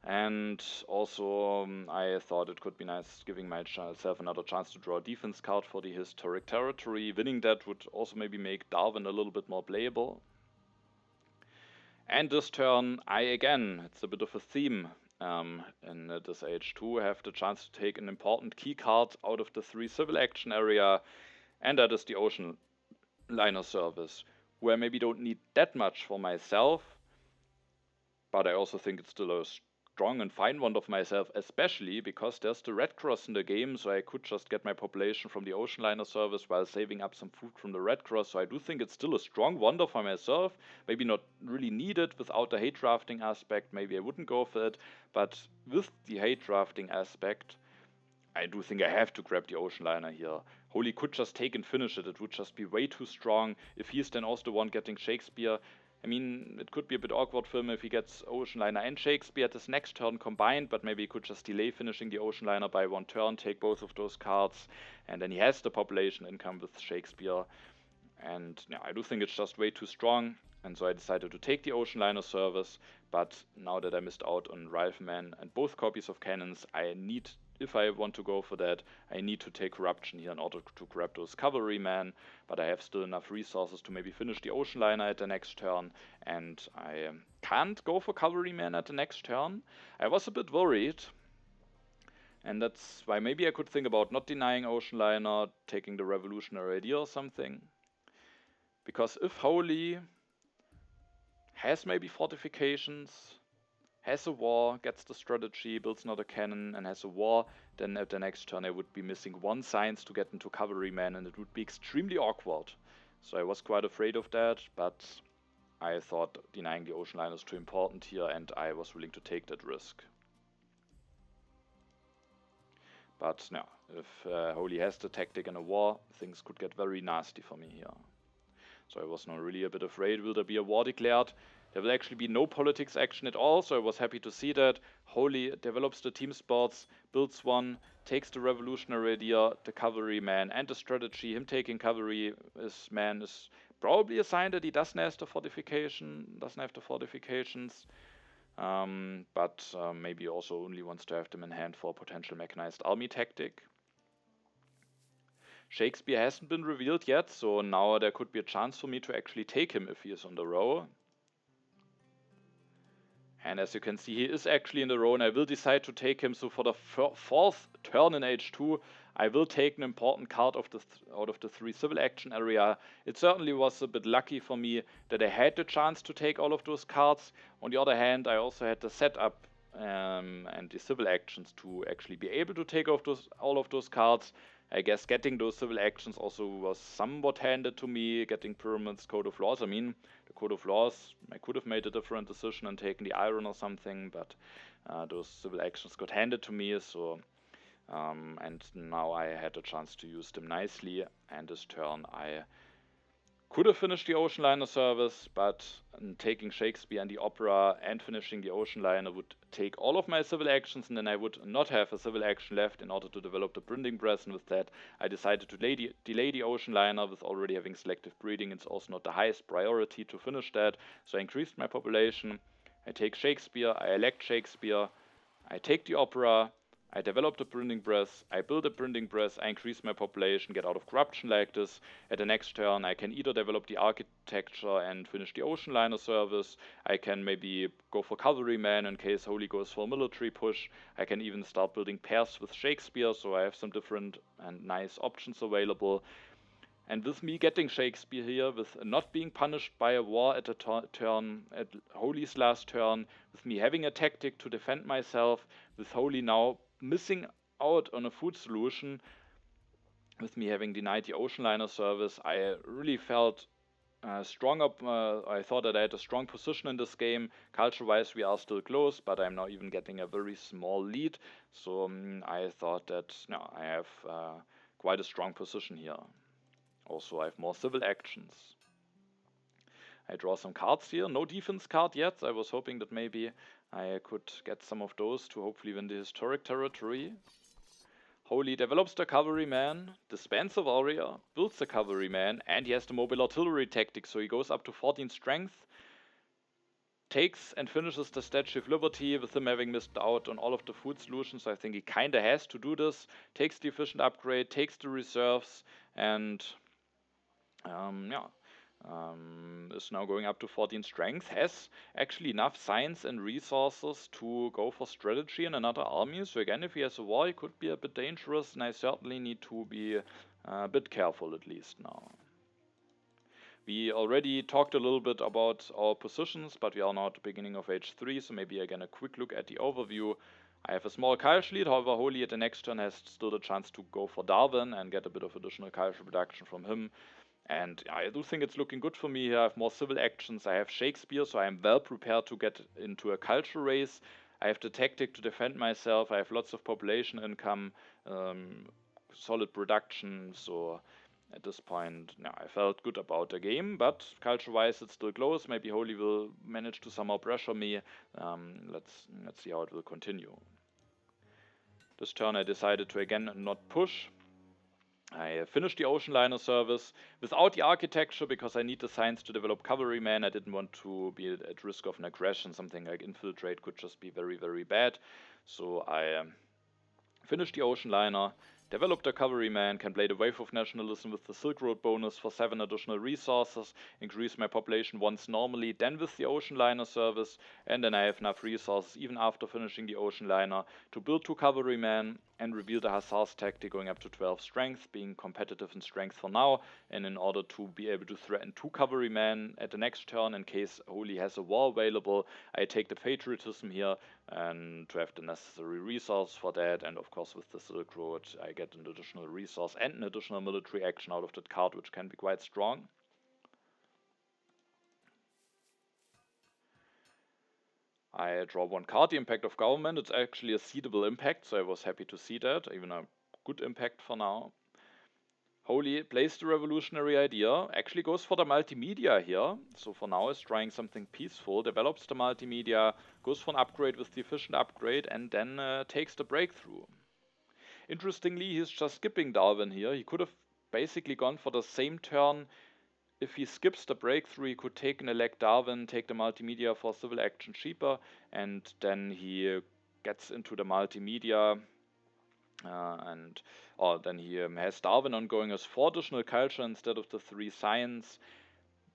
And also I thought it could be nice giving myself another chance to draw a defense card for the Historic Territory. Winning that would also maybe make Darwin a little bit more playable. And this turn, it's a bit of a theme in this age too, have the chance to take an important key card out of the 3 civil action area, and that is the Ocean Liner Service, where I maybe don't need that much for myself, but I also think it's still a strong and fine one of myself, especially because there's the Red Cross in the game, so I could just get my population from the Ocean Liner Service while saving up some food from the Red Cross. So I do think it's still a strong wonder for myself, maybe not really needed without the hate drafting aspect. Maybe I wouldn't go for it, but with the hate drafting aspect, I do think I have to grab the Ocean Liner here. Holy could just take and finish it. It would just be way too strong. If he's then also the one getting Shakespeare, I mean, it could be a bit awkward for him if he gets Ocean Liner and Shakespeare at his next turn combined, but maybe he could just delay finishing the Ocean Liner by one turn, take both of those cards, and then he has the population income with Shakespeare. And yeah, I do think it's just way too strong, and so I decided to take the Ocean Liner service, but now that I missed out on Rifleman and both copies of cannons, I need, if I want to go for that, I need to take Corruption here in order to grab those Cavalrymen, but I have still enough resources to maybe finish the Ocean Liner at the next turn, and I can't go for Cavalryman at the next turn. I was a bit worried, and that's why maybe I could think about not denying Ocean Liner, taking the Revolutionary Idea or something. Because if Holy has maybe fortifications, has a war, gets the strategy, builds another cannon, and has a war, then at the next turn I would be missing one science to get into Cavalryman, and it would be extremely awkward. So I was quite afraid of that, but I thought denying the Ocean Liner is too important here, and I was willing to take that risk. But no, if Holy has the tactic in a war, things could get very nasty for me here. So I was now really a bit afraid, will there be a war declared? There will actually be no politics action at all, so I was happy to see that. Holy develops the team sports, builds one, takes the Revolutionary Idea, the Cavalryman, and the strategy. Him taking Cavalryman is probably a sign that he doesn't have the fortifications. But maybe also only wants to have them in hand for a potential mechanized army tactic. Shakespeare hasn't been revealed yet, so now there could be a chance for me to actually take him if he is on the row. And as you can see, he is actually in the row, and I will decide to take him. So for the fourth turn in H2, I will take an important card out of the 3 civil action area. It certainly was a bit lucky for me that I had the chance to take all of those cards. On the other hand, I also had the setup and the civil actions to actually be able to take all of those cards. I guess getting those civil actions also was somewhat handed to me, getting Pyramids, Code of Laws. I mean, the Code of Laws, I could have made a different decision and taken the Iron or something, but those civil actions got handed to me, so and now I had a chance to use them nicely, and this turn I could have finished the Ocean Liner service, but taking Shakespeare and the Opera and finishing the Ocean Liner would take all of my civil actions, and then I would not have a civil action left in order to develop the Printing Press, and with that I decided to delay the Ocean Liner. With already having selective breeding, it's also not the highest priority to finish that, so I increased my population. I take Shakespeare, I elect Shakespeare, I take the Opera, I develop the printing press, I build a printing press, I increase my population, get out of corruption like this. At the next turn I can either develop the architecture and finish the Ocean Liner service, I can maybe go for Cavalryman in case Holy goes for a military push, I can even start building pairs with Shakespeare, so I have some different and nice options available. And with me getting Shakespeare here, with not being punished by a war at a turn, at Holy's last turn, with me having a tactic to defend myself, with Holy now missing out on a food solution, with me having denied the Ocean Liner service, I really felt stronger. I thought that I had a strong position in this game. Culture-wise, we are still close, but I'm now even getting a very small lead. So I thought that I have quite a strong position here. Also, I have more civil actions. I draw some cards here. No defense card yet. I was hoping that maybe I could get some of those to hopefully win the historic territory. Holy develops the Cavalryman, disbands the Warrior, builds the Cavalryman, and he has the Mobile Artillery tactic, so he goes up to 14 strength, takes and finishes the Statue of Liberty with him having missed out on all of the food solutions. I think he kinda has to do this. Takes the efficient upgrade, takes the reserves, and is now going up to 14 strength, has actually enough science and resources to go for strategy in another army. So again, if he has a war, he could be a bit dangerous, and I certainly need to be a bit careful at least now. We already talked a little bit about our positions, but we are now at the beginning of H3, so maybe again a quick look at the overview. I have a small Kaiser lead, however Holy at the next turn has still the chance to go for Darwin and get a bit of additional Kaiser production from him. And I do think it's looking good for me here. I have more civil actions, I have Shakespeare, so I am well prepared to get into a culture race. I have the tactic to defend myself, I have lots of population income, solid production, so at this point, yeah, I felt good about the game, but culture-wise it's still close. Maybe Holy will manage to somehow pressure me. Let's see how it will continue. This turn I decided to again not push. I finished the Ocean Liner service without the architecture because I need the science to develop cavalryman. I didn't want to be at risk of an aggression. Something like infiltrate could just be very, very bad. So I finished the Ocean Liner, developed a cavalryman, can play the Wave of Nationalism with the Silk Road bonus for 7 additional resources, increase my population once normally, then with the Ocean Liner service, and then I have enough resources even after finishing the Ocean Liner to build 2 cavalrymen and reveal the Hussars tactic going up to 12 strength, being competitive in strength for now, and in order to be able to threaten 2 cavalrymen at the next turn in case Holy has a war available, I take the patriotism here and to have the necessary resource for that, and of course with the Silk Road I get an additional resource and an additional military action out of that card, which can be quite strong. I draw 1 card, the Impact of Government. It's actually a seedable impact, so I was happy to see that, even a good impact for now. Holy plays the revolutionary idea, actually goes for the multimedia here, so for now is trying something peaceful, develops the multimedia, goes for an upgrade with the efficient upgrade, and then takes the breakthrough. Interestingly, he's just skipping Darwin here. He could have basically gone for the same turn. If he skips the breakthrough, he could take an elect Darwin, take the multimedia for civil action cheaper, and then he gets into the multimedia, then he has Darwin ongoing as 4 additional culture instead of the 3 science,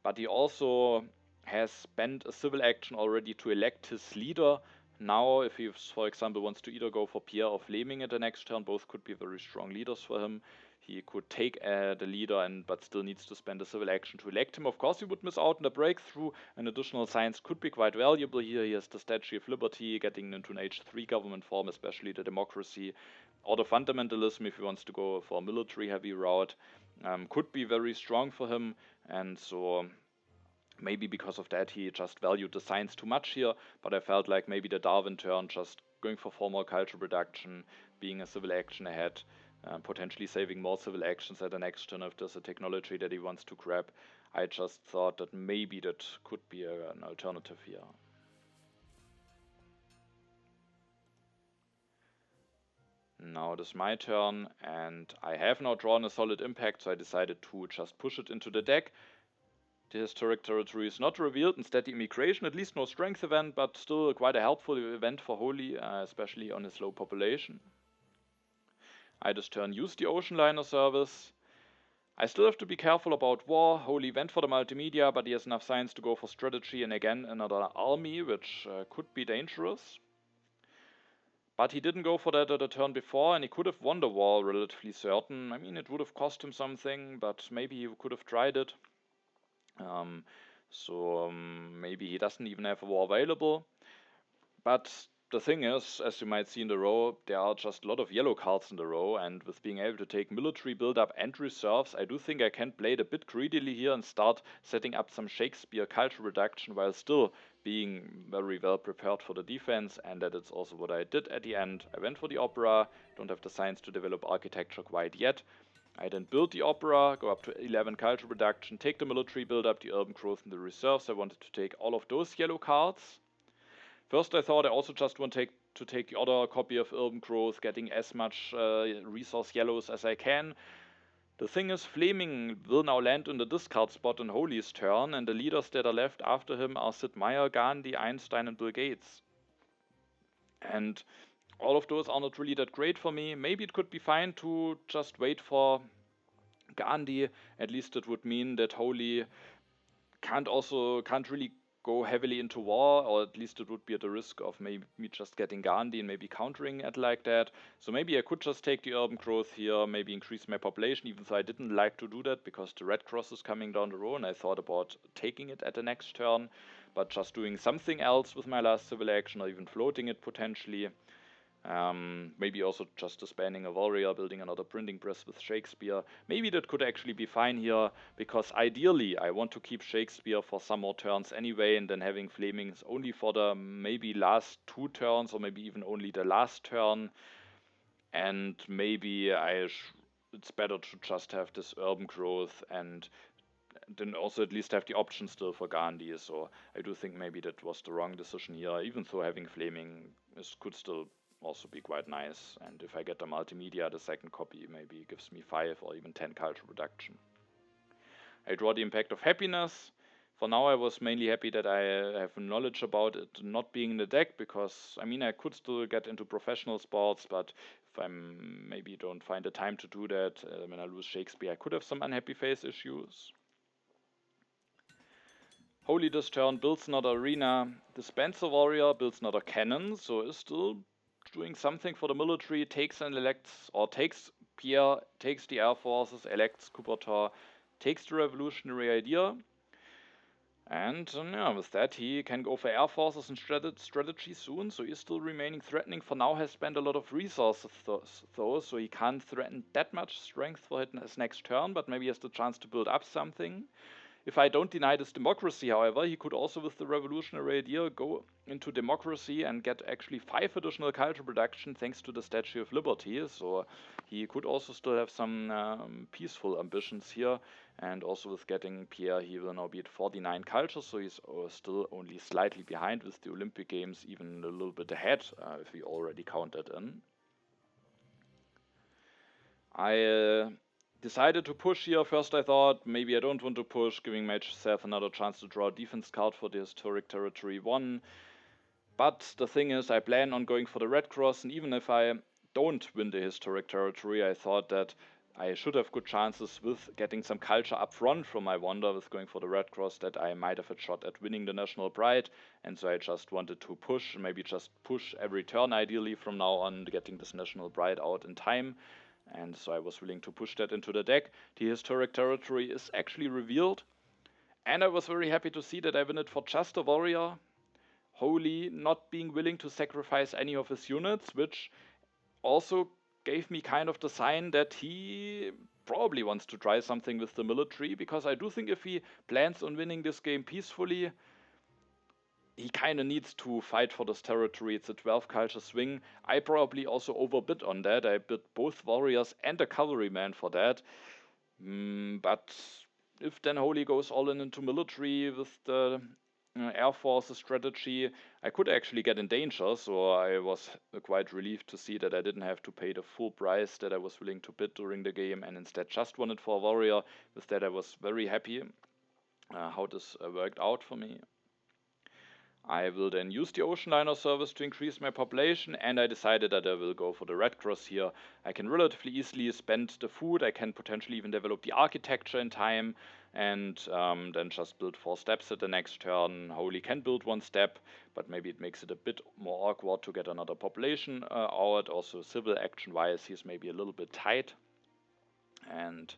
but he also has spent a civil action already to elect his leader. Now, if he, for example, wants to either go for Pierre or Fleming at the next turn, both could be very strong leaders for him. He could take the leader, but still needs to spend a civil action to elect him. Of course, he would miss out on the breakthrough. An additional science could be quite valuable here. He has the Statue of Liberty, getting into an H3 government form, especially the democracy. Or the fundamentalism, if he wants to go for a military-heavy route, could be very strong for him. And so maybe because of that he just valued the science too much here, but I felt like maybe the Darwin turn, just going for formal culture production, being a civil action ahead, potentially saving more civil actions at the next turn if there's a technology that he wants to grab. I just thought that maybe that could be an alternative here. Now it is my turn, and I have now drawn a solid impact, so I decided to just push it into the deck. The historic territory is not revealed, instead the immigration, at least no strength event, but still quite a helpful event for Holy, especially on his low population. I this turn use the Ocean Liner service. I still have to be careful about war. Holy went for the multimedia, but he has enough science to go for strategy, and again another army, which could be dangerous. But he didn't go for that at the turn before, and he could have won the war, relatively certain. I mean, it would have cost him something, but maybe he could have tried it. Maybe he doesn't even have a war available. But the thing is, as you might see in the row, there are just a lot of yellow cards in the row, and with being able to take military build-up and reserves, I do think I can play it a bit greedily here and start setting up some Shakespeare culture reduction while still being very well prepared for the defense, and that is also what I did at the end. I went for the opera, don't have the science to develop architecture quite yet. I then build the opera, go up to 11 culture reduction, take the military build-up, the urban growth, and the reserves. I wanted to take all of those yellow cards. First I thought I also just want to take the other copy of urban growth, getting as much resource yellows as I can. The thing is, Fleming will now land in the discard spot on Holy's turn, and the leaders that are left after him are Sid Meier, Gandhi, Einstein, and Bill Gates. And all of those are not really that great for me. Maybe it could be fine to just wait for Gandhi. At least it would mean that Holy can't really go heavily into war, or at least it would be at the risk of maybe me just getting Gandhi and maybe countering it like that. So maybe I could just take the urban growth here, maybe increase my population, even though I didn't like to do that because the Red Cross is coming down the road and I thought about taking it at the next turn, but just doing something else with my last civil action or even floating it potentially. Maybe also just disbanding a warrior, building another printing press with Shakespeare. Maybe that could actually be fine here, because ideally I want to keep Shakespeare for some more turns anyway, and then having Flemings only for the maybe last 2 turns, or maybe even only the last turn. And maybe it's better to just have this urban growth, and then also at least have the option still for Gandhi. So I do think maybe that was the wrong decision here, even though having Flaming could still also be quite nice. And if I get the multimedia, the second copy maybe gives me 5 or even 10 cultural production. I draw the Impact of Happiness. For now I was mainly happy that I have knowledge about it not being in the deck, because I mean I could still get into professional sports, but if I maybe don't find the time to do that, when I lose Shakespeare I could have some unhappy face issues. Holy this turn builds another arena, disbands a warrior, builds another cannon, so is still doing something for the military, takes and elects, or takes Pierre, takes the air forces, elects Coubertin, takes the revolutionary idea. And yeah, with that he can go for air forces and strategy soon, so he's still remaining threatening. For now has spent a lot of resources though, so he can't threaten that much strength for his next turn, but maybe he has the chance to build up something. If I don't deny this democracy, however, he could also, with the revolutionary idea, go into democracy and get actually 5 additional cultural production thanks to the Statue of Liberty. So he could also still have some peaceful ambitions here. And also with getting Pierre, he will now be at 49 cultures, so he's still only slightly behind, with the Olympic Games even a little bit ahead, if we already count that in. I decided to push here. First I thought maybe I don't want to push, giving myself another chance to draw a defense card for the Historic Territory 1. But the thing is, I plan on going for the Red Cross, and even if I don't win the Historic Territory, I thought that I should have good chances with getting some culture up front from my wonder with going for the Red Cross, that I might have a shot at winning the National Pride. And so I just wanted to push, maybe just push every turn ideally from now on, getting this National Pride out in time. And so I was willing to push that into the deck. The Historic Territory is actually revealed, and I was very happy to see that I win it for just a warrior. Holy not being willing to sacrifice any of his units, which also gave me kind of the sign that he probably wants to try something with the military, because I do think if he plans on winning this game peacefully, he kind of needs to fight for this territory. It's a 12 culture swing. I probably also overbid on that. I bid both warriors and a cavalryman for that. But if then Holy goes all in into military with the Air Force's strategy, I could actually get in danger. So I was quite relieved to see that I didn't have to pay the full price that I was willing to bid during the game, and instead just won it for a warrior. With that I was very happy how this worked out for me. I will then use the ocean liner service to increase my population, and I decided that I will go for the Red Cross here. I can relatively easily spend the food, I can potentially even develop the architecture in time, and then just build 4 steps at the next turn. Holy can build 1 step, but maybe it makes it a bit more awkward to get another population out. Also civil action wise he's maybe a little bit tight. And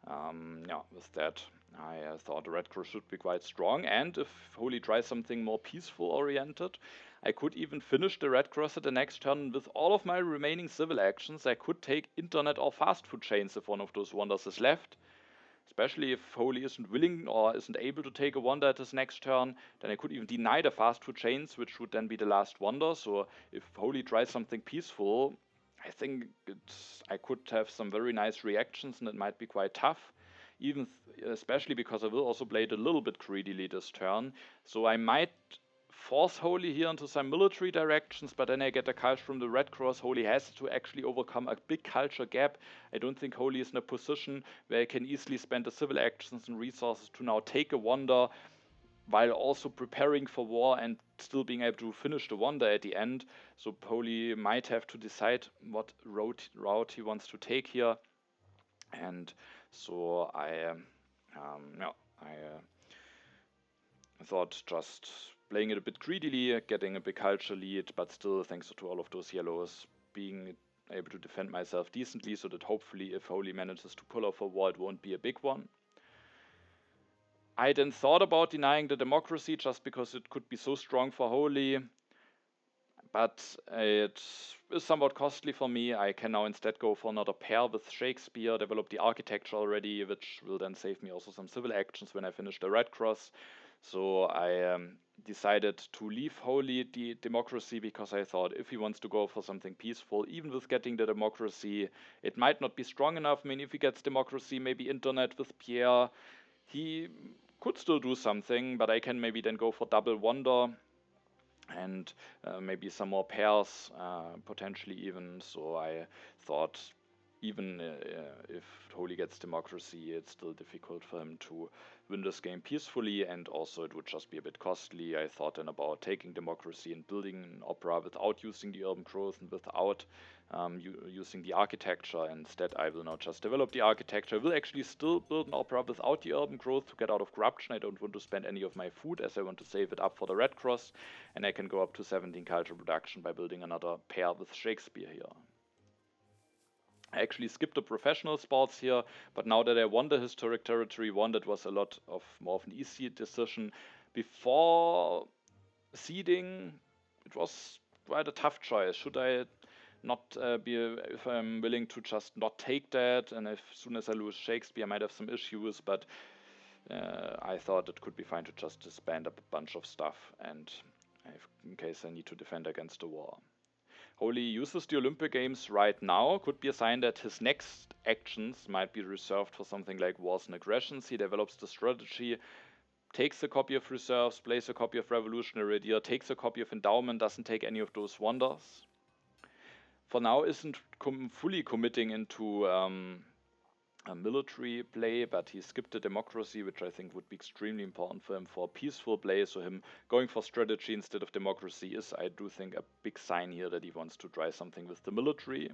yeah, with that I thought the Red Cross should be quite strong, and if Holy tries something more peaceful oriented, I could even finish the Red Cross at the next turn. With all of my remaining civil actions I could take internet or fast food chains if one of those wonders is left. Especially if Holy isn't willing or isn't able to take a wonder at his next turn, then I could even deny the fast food chains, which would then be the last wonder. So if Holy tries something peaceful, I think I could have some very nice reactions, and it might be quite tough. Especially because I will also play it a little bit greedily this turn. So I might force Holy here into some military directions, but then I get a culture from the Red Cross. Holy has to actually overcome a big culture gap. I don't think Holy is in a position where he can easily spend the civil actions and resources to now take a wonder, while also preparing for war and still being able to finish the wonder at the end. So Holy might have to decide what route he wants to take here. And so I thought just playing it a bit greedily, getting a big culture lead, but still thanks to all of those yellows, being able to defend myself decently, so that hopefully if Holy manages to pull off a war it won't be a big one. I then thought about denying the democracy just because it could be so strong for Holy, but it is somewhat costly for me. I can now instead go for another pair with Shakespeare, develop the architecture already, which will then save me also some civil actions when I finish the red cross. So I decided to leave wholly the democracy, because I thought if he wants to go for something peaceful, even with getting the democracy, it might not be strong enough. I mean, if he gets democracy, maybe internet with Pierre, he could still do something, but I can maybe then go for double wonder and maybe some more pairs, potentially even. So I thought even if Holy gets democracy, it's still difficult for him to win this game peacefully, and also it would just be a bit costly. I thought then about taking democracy and building an opera without using the urban growth and without using the architecture. Instead, I will now just develop the architecture. I will actually still build an opera without the urban growth to get out of corruption. I don't want to spend any of my food, as I want to save it up for the Red Cross, and I can go up to 17 cultural production by building another pair with Shakespeare here. I actually skipped the professional sports here, but now that I won the historic territory one, that was a lot of more of an easy decision. Before seeding, it was quite a tough choice. Should I not if I'm willing to just not take that, and as soon as I lose Shakespeare, I might have some issues, but I thought it could be fine to just disband up a bunch of stuff, and in case I need to defend against the war. Holy uses the Olympic Games right now, could be a sign that his next actions might be reserved for something like wars and aggressions. He develops the strategy, takes a copy of reserves, plays a copy of revolutionary idea, takes a copy of endowment, doesn't take any of those wonders. For now isn't fully committing into a military play, but he skipped the democracy, which I think would be extremely important for him for a peaceful play. So him going for strategy instead of democracy is, I do think, a big sign here that he wants to try something with the military.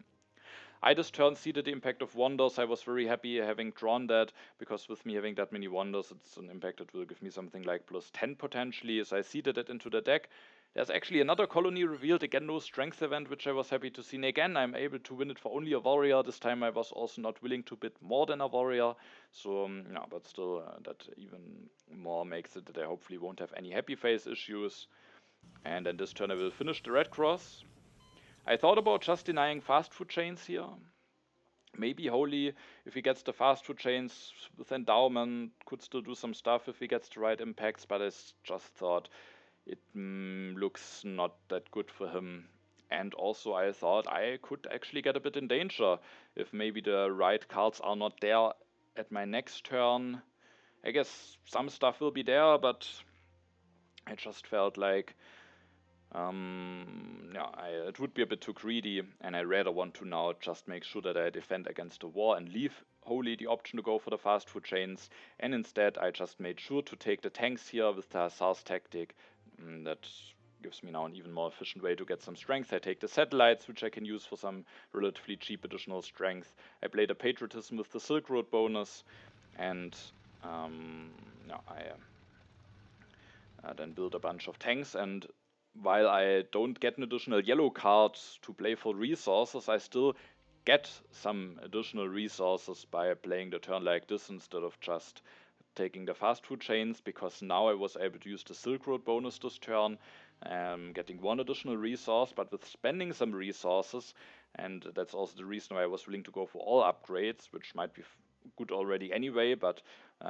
I this turn seeded the impact of wonders. I was very happy having drawn that, because with me having that many wonders, it's an impact that will give me something like plus 10 potentially. So I seeded it into the deck. There's actually another colony revealed, again no strength event, which I was happy to see. And again, I'm able to win it for only a warrior. This time I was also not willing to bid more than a warrior. So, yeah, but still, that even more makes it that I hopefully won't have any happy face issues. And then this turn I will finish the red cross. I thought about just denying fast food chains here. Maybe Holy, if he gets the fast food chains with endowment, could still do some stuff if he gets the right impacts, but I just thought it looks not that good for him. And also I thought I could actually get a bit in danger if maybe the right cards are not there at my next turn. I guess some stuff will be there, but I just felt like it would be a bit too greedy, and I rather want to now just make sure that I defend against the war and leave Holy the option to go for the fast food chains, and instead I just made sure to take the tanks here with the Hussars tactic. That gives me now an even more efficient way to get some strength. I take the satellites, which I can use for some relatively cheap additional strength. I play the patriotism with the Silk Road bonus, and I then build a bunch of tanks. And while I don't get an additional yellow card to play for resources, I still get some additional resources by playing the turn like this instead of just taking the fast food chains, because now I was able to use the Silk Road bonus this turn, getting one additional resource, but with spending some resources, and that's also the reason why I was willing to go for all upgrades, which might be good already anyway, but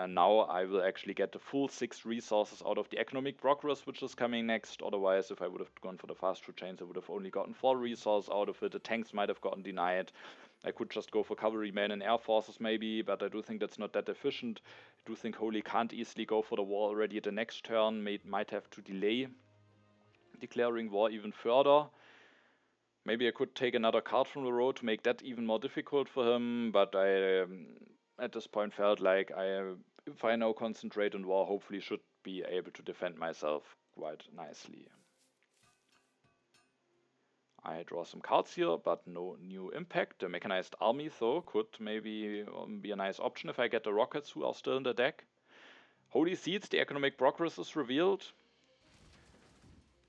now I will actually get the full 6 resources out of the economic progress, which is coming next. Otherwise, if I would have gone for the fast food chains, I would have only gotten 4 resources out of it. The tanks might have gotten denied. I could just go for cavalrymen and air forces maybe, but I do think that's not that efficient. I do think Holy can't easily go for the war already at the next turn, might have to delay declaring war even further. Maybe I could take another card from the road to make that even more difficult for him, but I at this point felt like if I now concentrate on war, hopefully should be able to defend myself quite nicely. I draw some cards here, but no new impact. The mechanized army, though, could maybe be a nice option if I get the rockets who are still in the deck. Holy Seeds, the economic progress is revealed.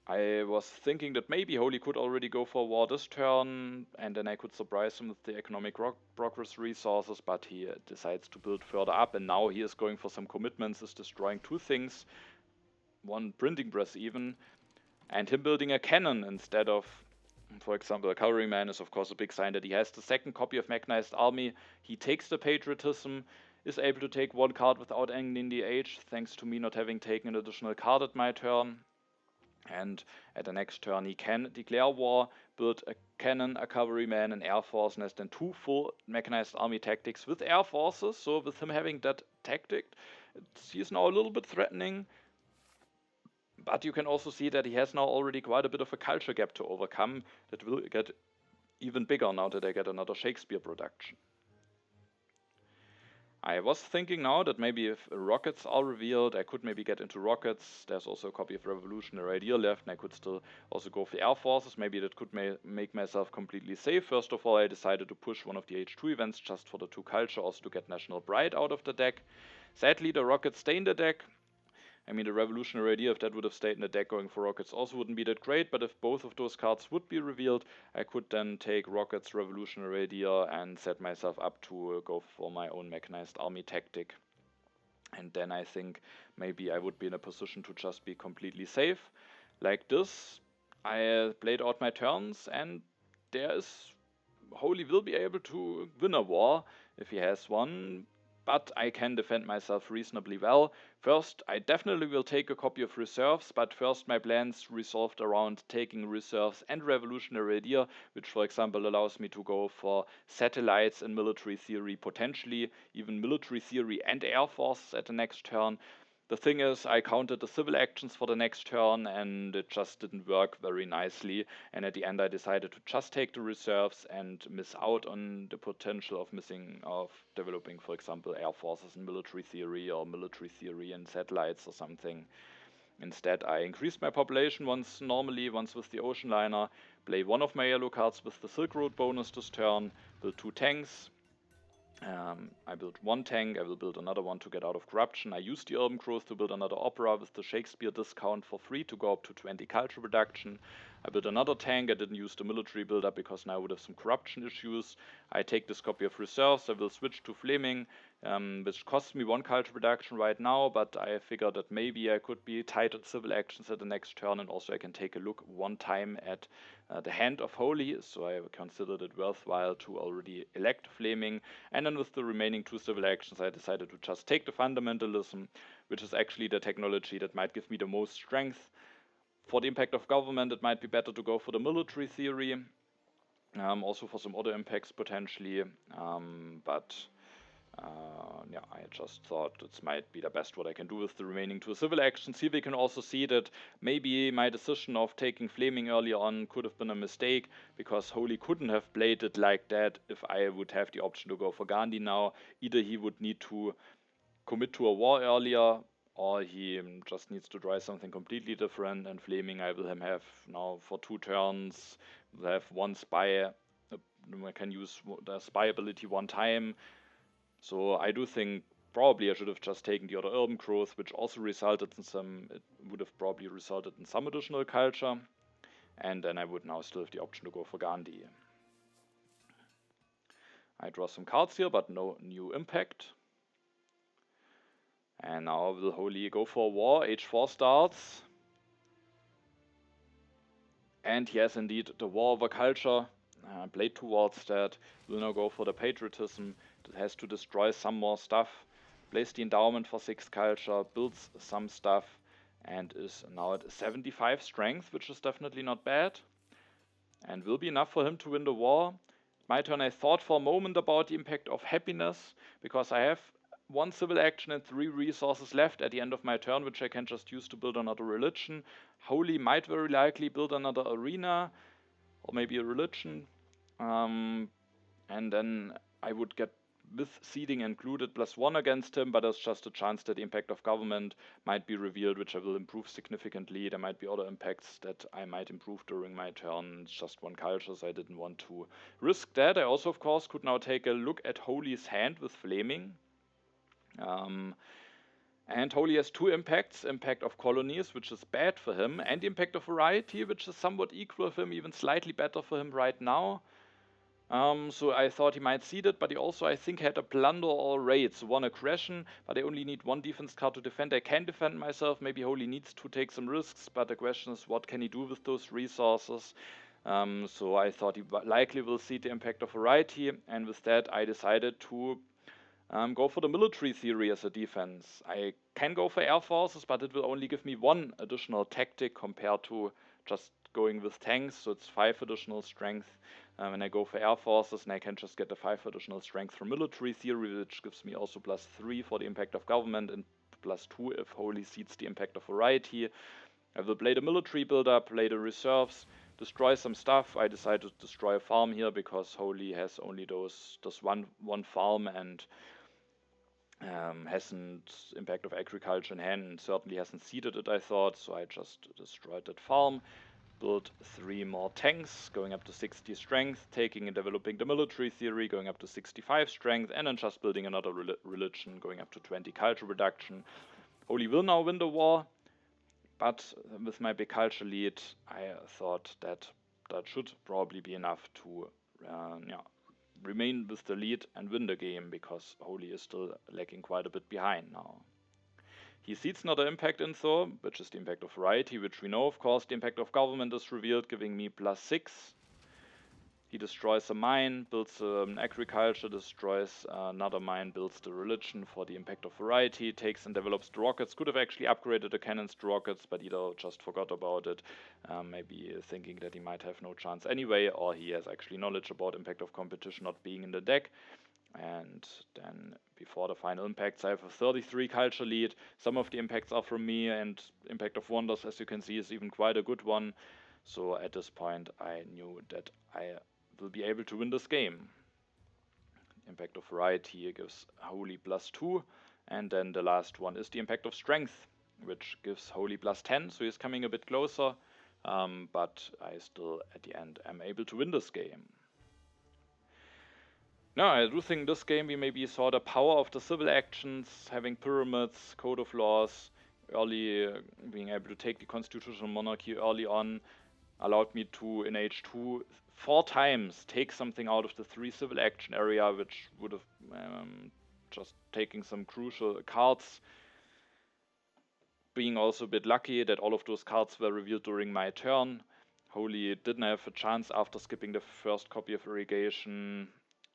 I was thinking that maybe Holy could already go for war this turn, and then I could surprise him with the economic progress resources, but he decides to build further up, and now he is going for some commitments, is destroying 2 things, 1 printing press even. And him building a cannon instead of, for example, a cavalryman is of course a big sign that he has the second copy of Mechanized Army. He takes the Patriotism, is able to take one card without ending the age, thanks to me not having taken an additional card at my turn. And at the next turn he can declare war, build a cannon, a cavalryman, an air force, and has then 2 full Mechanized Army tactics with air forces. So with him having that tactic, he's now a little bit threatening. But you can also see that he has now already quite a bit of a culture gap to overcome that will get even bigger now that I get another Shakespeare production. I was thinking now that maybe if rockets are revealed, I could maybe get into rockets. There's also a copy of Revolutionary Idea left, and I could still also go for air forces. Maybe that could make myself completely safe. First of all, I decided to push one of the H2 events just for the 2 culture, also to get National Pride out of the deck. Sadly, the rockets stay in the deck. I mean, the Revolutionary Idea, if that would have stayed in the deck going for rockets, also wouldn't be that great, but if both of those cards would be revealed, I could then take rockets, Revolutionary Idea, and set myself up to go for my own Mechanized Army tactic. And then I think maybe I would be in a position to just be completely safe. Like this, I played out my turns, and Holy will be able to win a war if he has one, but I can defend myself reasonably well. First, I definitely will take a copy of reserves, but first my plans resolved around taking reserves and Revolutionary Idea, which for example allows me to go for satellites and military theory, potentially even military theory and air force at the next turn. The thing is, I counted the civil actions for the next turn and it just didn't work very nicely, and at the end I decided to just take the reserves and miss out on the potential of developing, for example, air forces and military theory, or military theory and satellites or something. Instead, I increased my population once with the Ocean Liner, play one of my yellow cards with the Silk Road bonus this turn, build 2 tanks. I built 1 tank, I will build another one to get out of corruption. I used the Urban Growth to build another opera with the Shakespeare discount for free to go up to 20 culture reduction. I built another tank, I didn't use the military build-up because now I would have some corruption issues. I take this copy of reserves, I will switch to Fleming, which costs me 1 culture reduction right now, but I figured that maybe I could be tight on civil actions at the next turn, and also I can take a look 1 time at the Hand of Holy, so I considered it worthwhile to already elect Fleming. And then with the remaining 2 civil actions, I decided to just take the Fundamentalism, which is actually the technology that might give me the most strength. For the impact of government, it might be better to go for the military theory, also for some other impacts potentially, but yeah, I just thought it might be the best what I can do with the remaining 2 civil actions. Here we can also see that maybe my decision of taking Fleming earlier on could have been a mistake, because Holy couldn't have played it like that if I would have the option to go for Gandhi now. Either he would need to commit to a war earlier, or he just needs to try something completely different, and Fleming I will have now for 2 turns, will have 1 spy, I can use the spy ability 1 time. So I do think probably I should have just taken the other Urban Growth, which also resulted in it would have probably resulted in some additional culture, and then I would now still have the option to go for Gandhi. I draw some cards here, but no new impact. And now will Holy go for a war, H4 starts. And yes, indeed, the war over culture, played towards that, will now go for the Patriotism. It has to destroy some more stuff, plays the Endowment for 6 culture, builds some stuff, and is now at 75 strength, which is definitely not bad, and will be enough for him to win the war. My turn, I thought for a moment about the impact of happiness, because I have 1 civil action and 3 resources left at the end of my turn, which I can just use to build another religion. Holy might very likely build another arena, or maybe a religion, and then I would get, with seeding included, +1 against him, but there's just a chance that the impact of government might be revealed, which I will improve significantly. There might be other impacts that I might improve during my turn. It's just 1 culture, so I didn't want to risk that. I also, of course, could now take a look at Holy's hand with Fleming. And Holy has 2 impacts, impact of colonies, which is bad for him, and the impact of variety, which is somewhat equal for him, even slightly better for him right now. So I thought he might seed it, but he also, I think, had a plunder or raid. So one aggression, but I only need one defense card to defend. I can defend myself. Maybe Holy needs to take some risks, but the question is, what can he do with those resources? So I thought he likely will see the impact of variety, and with that I decided to go for the military theory as a defense. I can go for air forces, but it will only give me one additional tactic compared to just going with tanks, so it's 5 additional strength when I go for air forces, and I can just get the 5 additional strength from military theory, which gives me also +3 for the impact of government and +2 if Holy seeds the impact of variety. I will play the military build-up, play the reserves, destroy some stuff. I decided to destroy a farm here because Holy has only this one farm and hasn't impact of agriculture in hand and certainly hasn't seeded it, I thought, so I just destroyed that farm. Build 3 more tanks, going up to 60 strength, taking and developing the military theory, going up to 65 strength, and then just building another religion, going up to 20 culture reduction. Holy will now win the war, but with my big culture lead, I thought that should probably be enough to remain with the lead and win the game, because Holy is still lagging quite a bit behind now. He seeds another impact info, which is the impact of variety, which we know, of course. The impact of government is revealed, giving me +6. He destroys a mine, builds agriculture, destroys another mine, builds the religion for the impact of variety, takes and develops the rockets. Could have actually upgraded the cannons to rockets, but either just forgot about it, maybe thinking that he might have no chance anyway, or he has actually knowledge about impact of competition not being in the deck. And then before the final impacts, I have a 33 culture lead. Some of the impacts are from me, and impact of wonders, as you can see, is even quite a good one. So at this point, I knew that I will be able to win this game. Impact of variety gives Holy +2, and then the last one is the impact of strength, which gives Holy +10, so he's coming a bit closer, but I still, at the end, am able to win this game. No, I do think this game we maybe saw the power of the civil actions, having pyramids, code of laws, early being able to take the constitutional monarchy early on, allowed me to, in H2, 4 times take something out of the 3 civil action area, which would have just taking some crucial cards. Being also a bit lucky that all of those cards were revealed during my turn. Holy didn't have a chance after skipping the first copy of irrigation,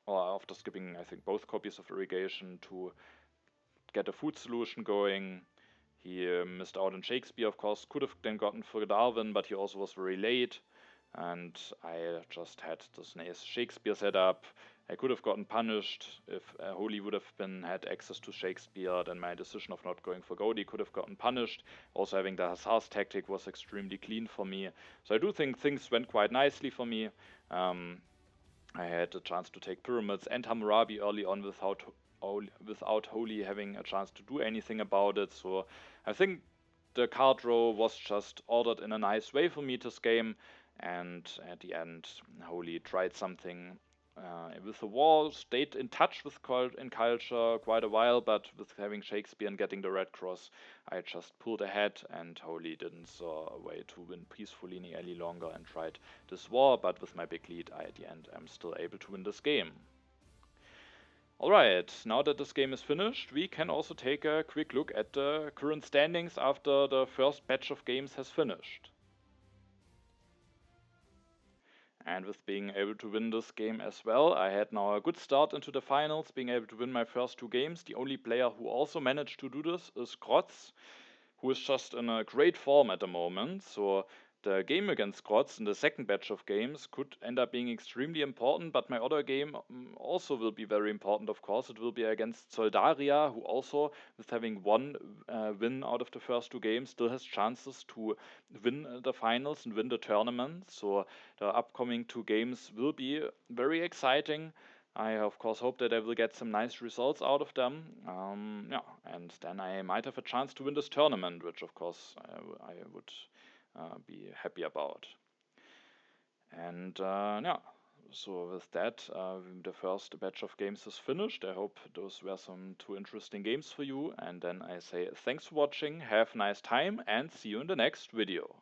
or after skipping, I think, both copies of irrigation, to get a food solution going. He missed out on Shakespeare, of course, could have then gotten for Darwin, but he also was very late, and I just had this nice Shakespeare setup. I could have gotten punished if Holy would have had access to Shakespeare, then my decision of not going for Gaudi could have gotten punished. Also having the Hussars tactic was extremely clean for me. So I do think things went quite nicely for me. I had a chance to take pyramids and Hammurabi early on without Holy having a chance to do anything about it. So I think the card row was just ordered in a nice way for me this game, and at the end Holy tried something with the war, stayed in touch with culture quite a while, but with having Shakespeare and getting the Red Cross, I just pulled ahead, and Holy didn't saw a way to win peacefully any longer and tried this war, but with my big lead, I at the end am still able to win this game. Alright, now that this game is finished, we can also take a quick look at the current standings after the first batch of games has finished. And with being able to win this game as well, I had now a good start into the finals, being able to win my first 2 games. The only player who also managed to do this is Krotz, who is just in a great form at the moment. So the game against Krotz in the second batch of games could end up being extremely important, but my other game also will be very important, of course. It will be against Soldaria, who also, with having 1 win out of the first 2 games, still has chances to win the finals and win the tournament. So the upcoming 2 games will be very exciting. I of course hope that I will get some nice results out of them. And then I might have a chance to win this tournament, which of course I would be happy about. And so with that, the first batch of games is finished. I hope those were some 2 interesting games for you. And then I say thanks for watching, have a nice time, and see you in the next video.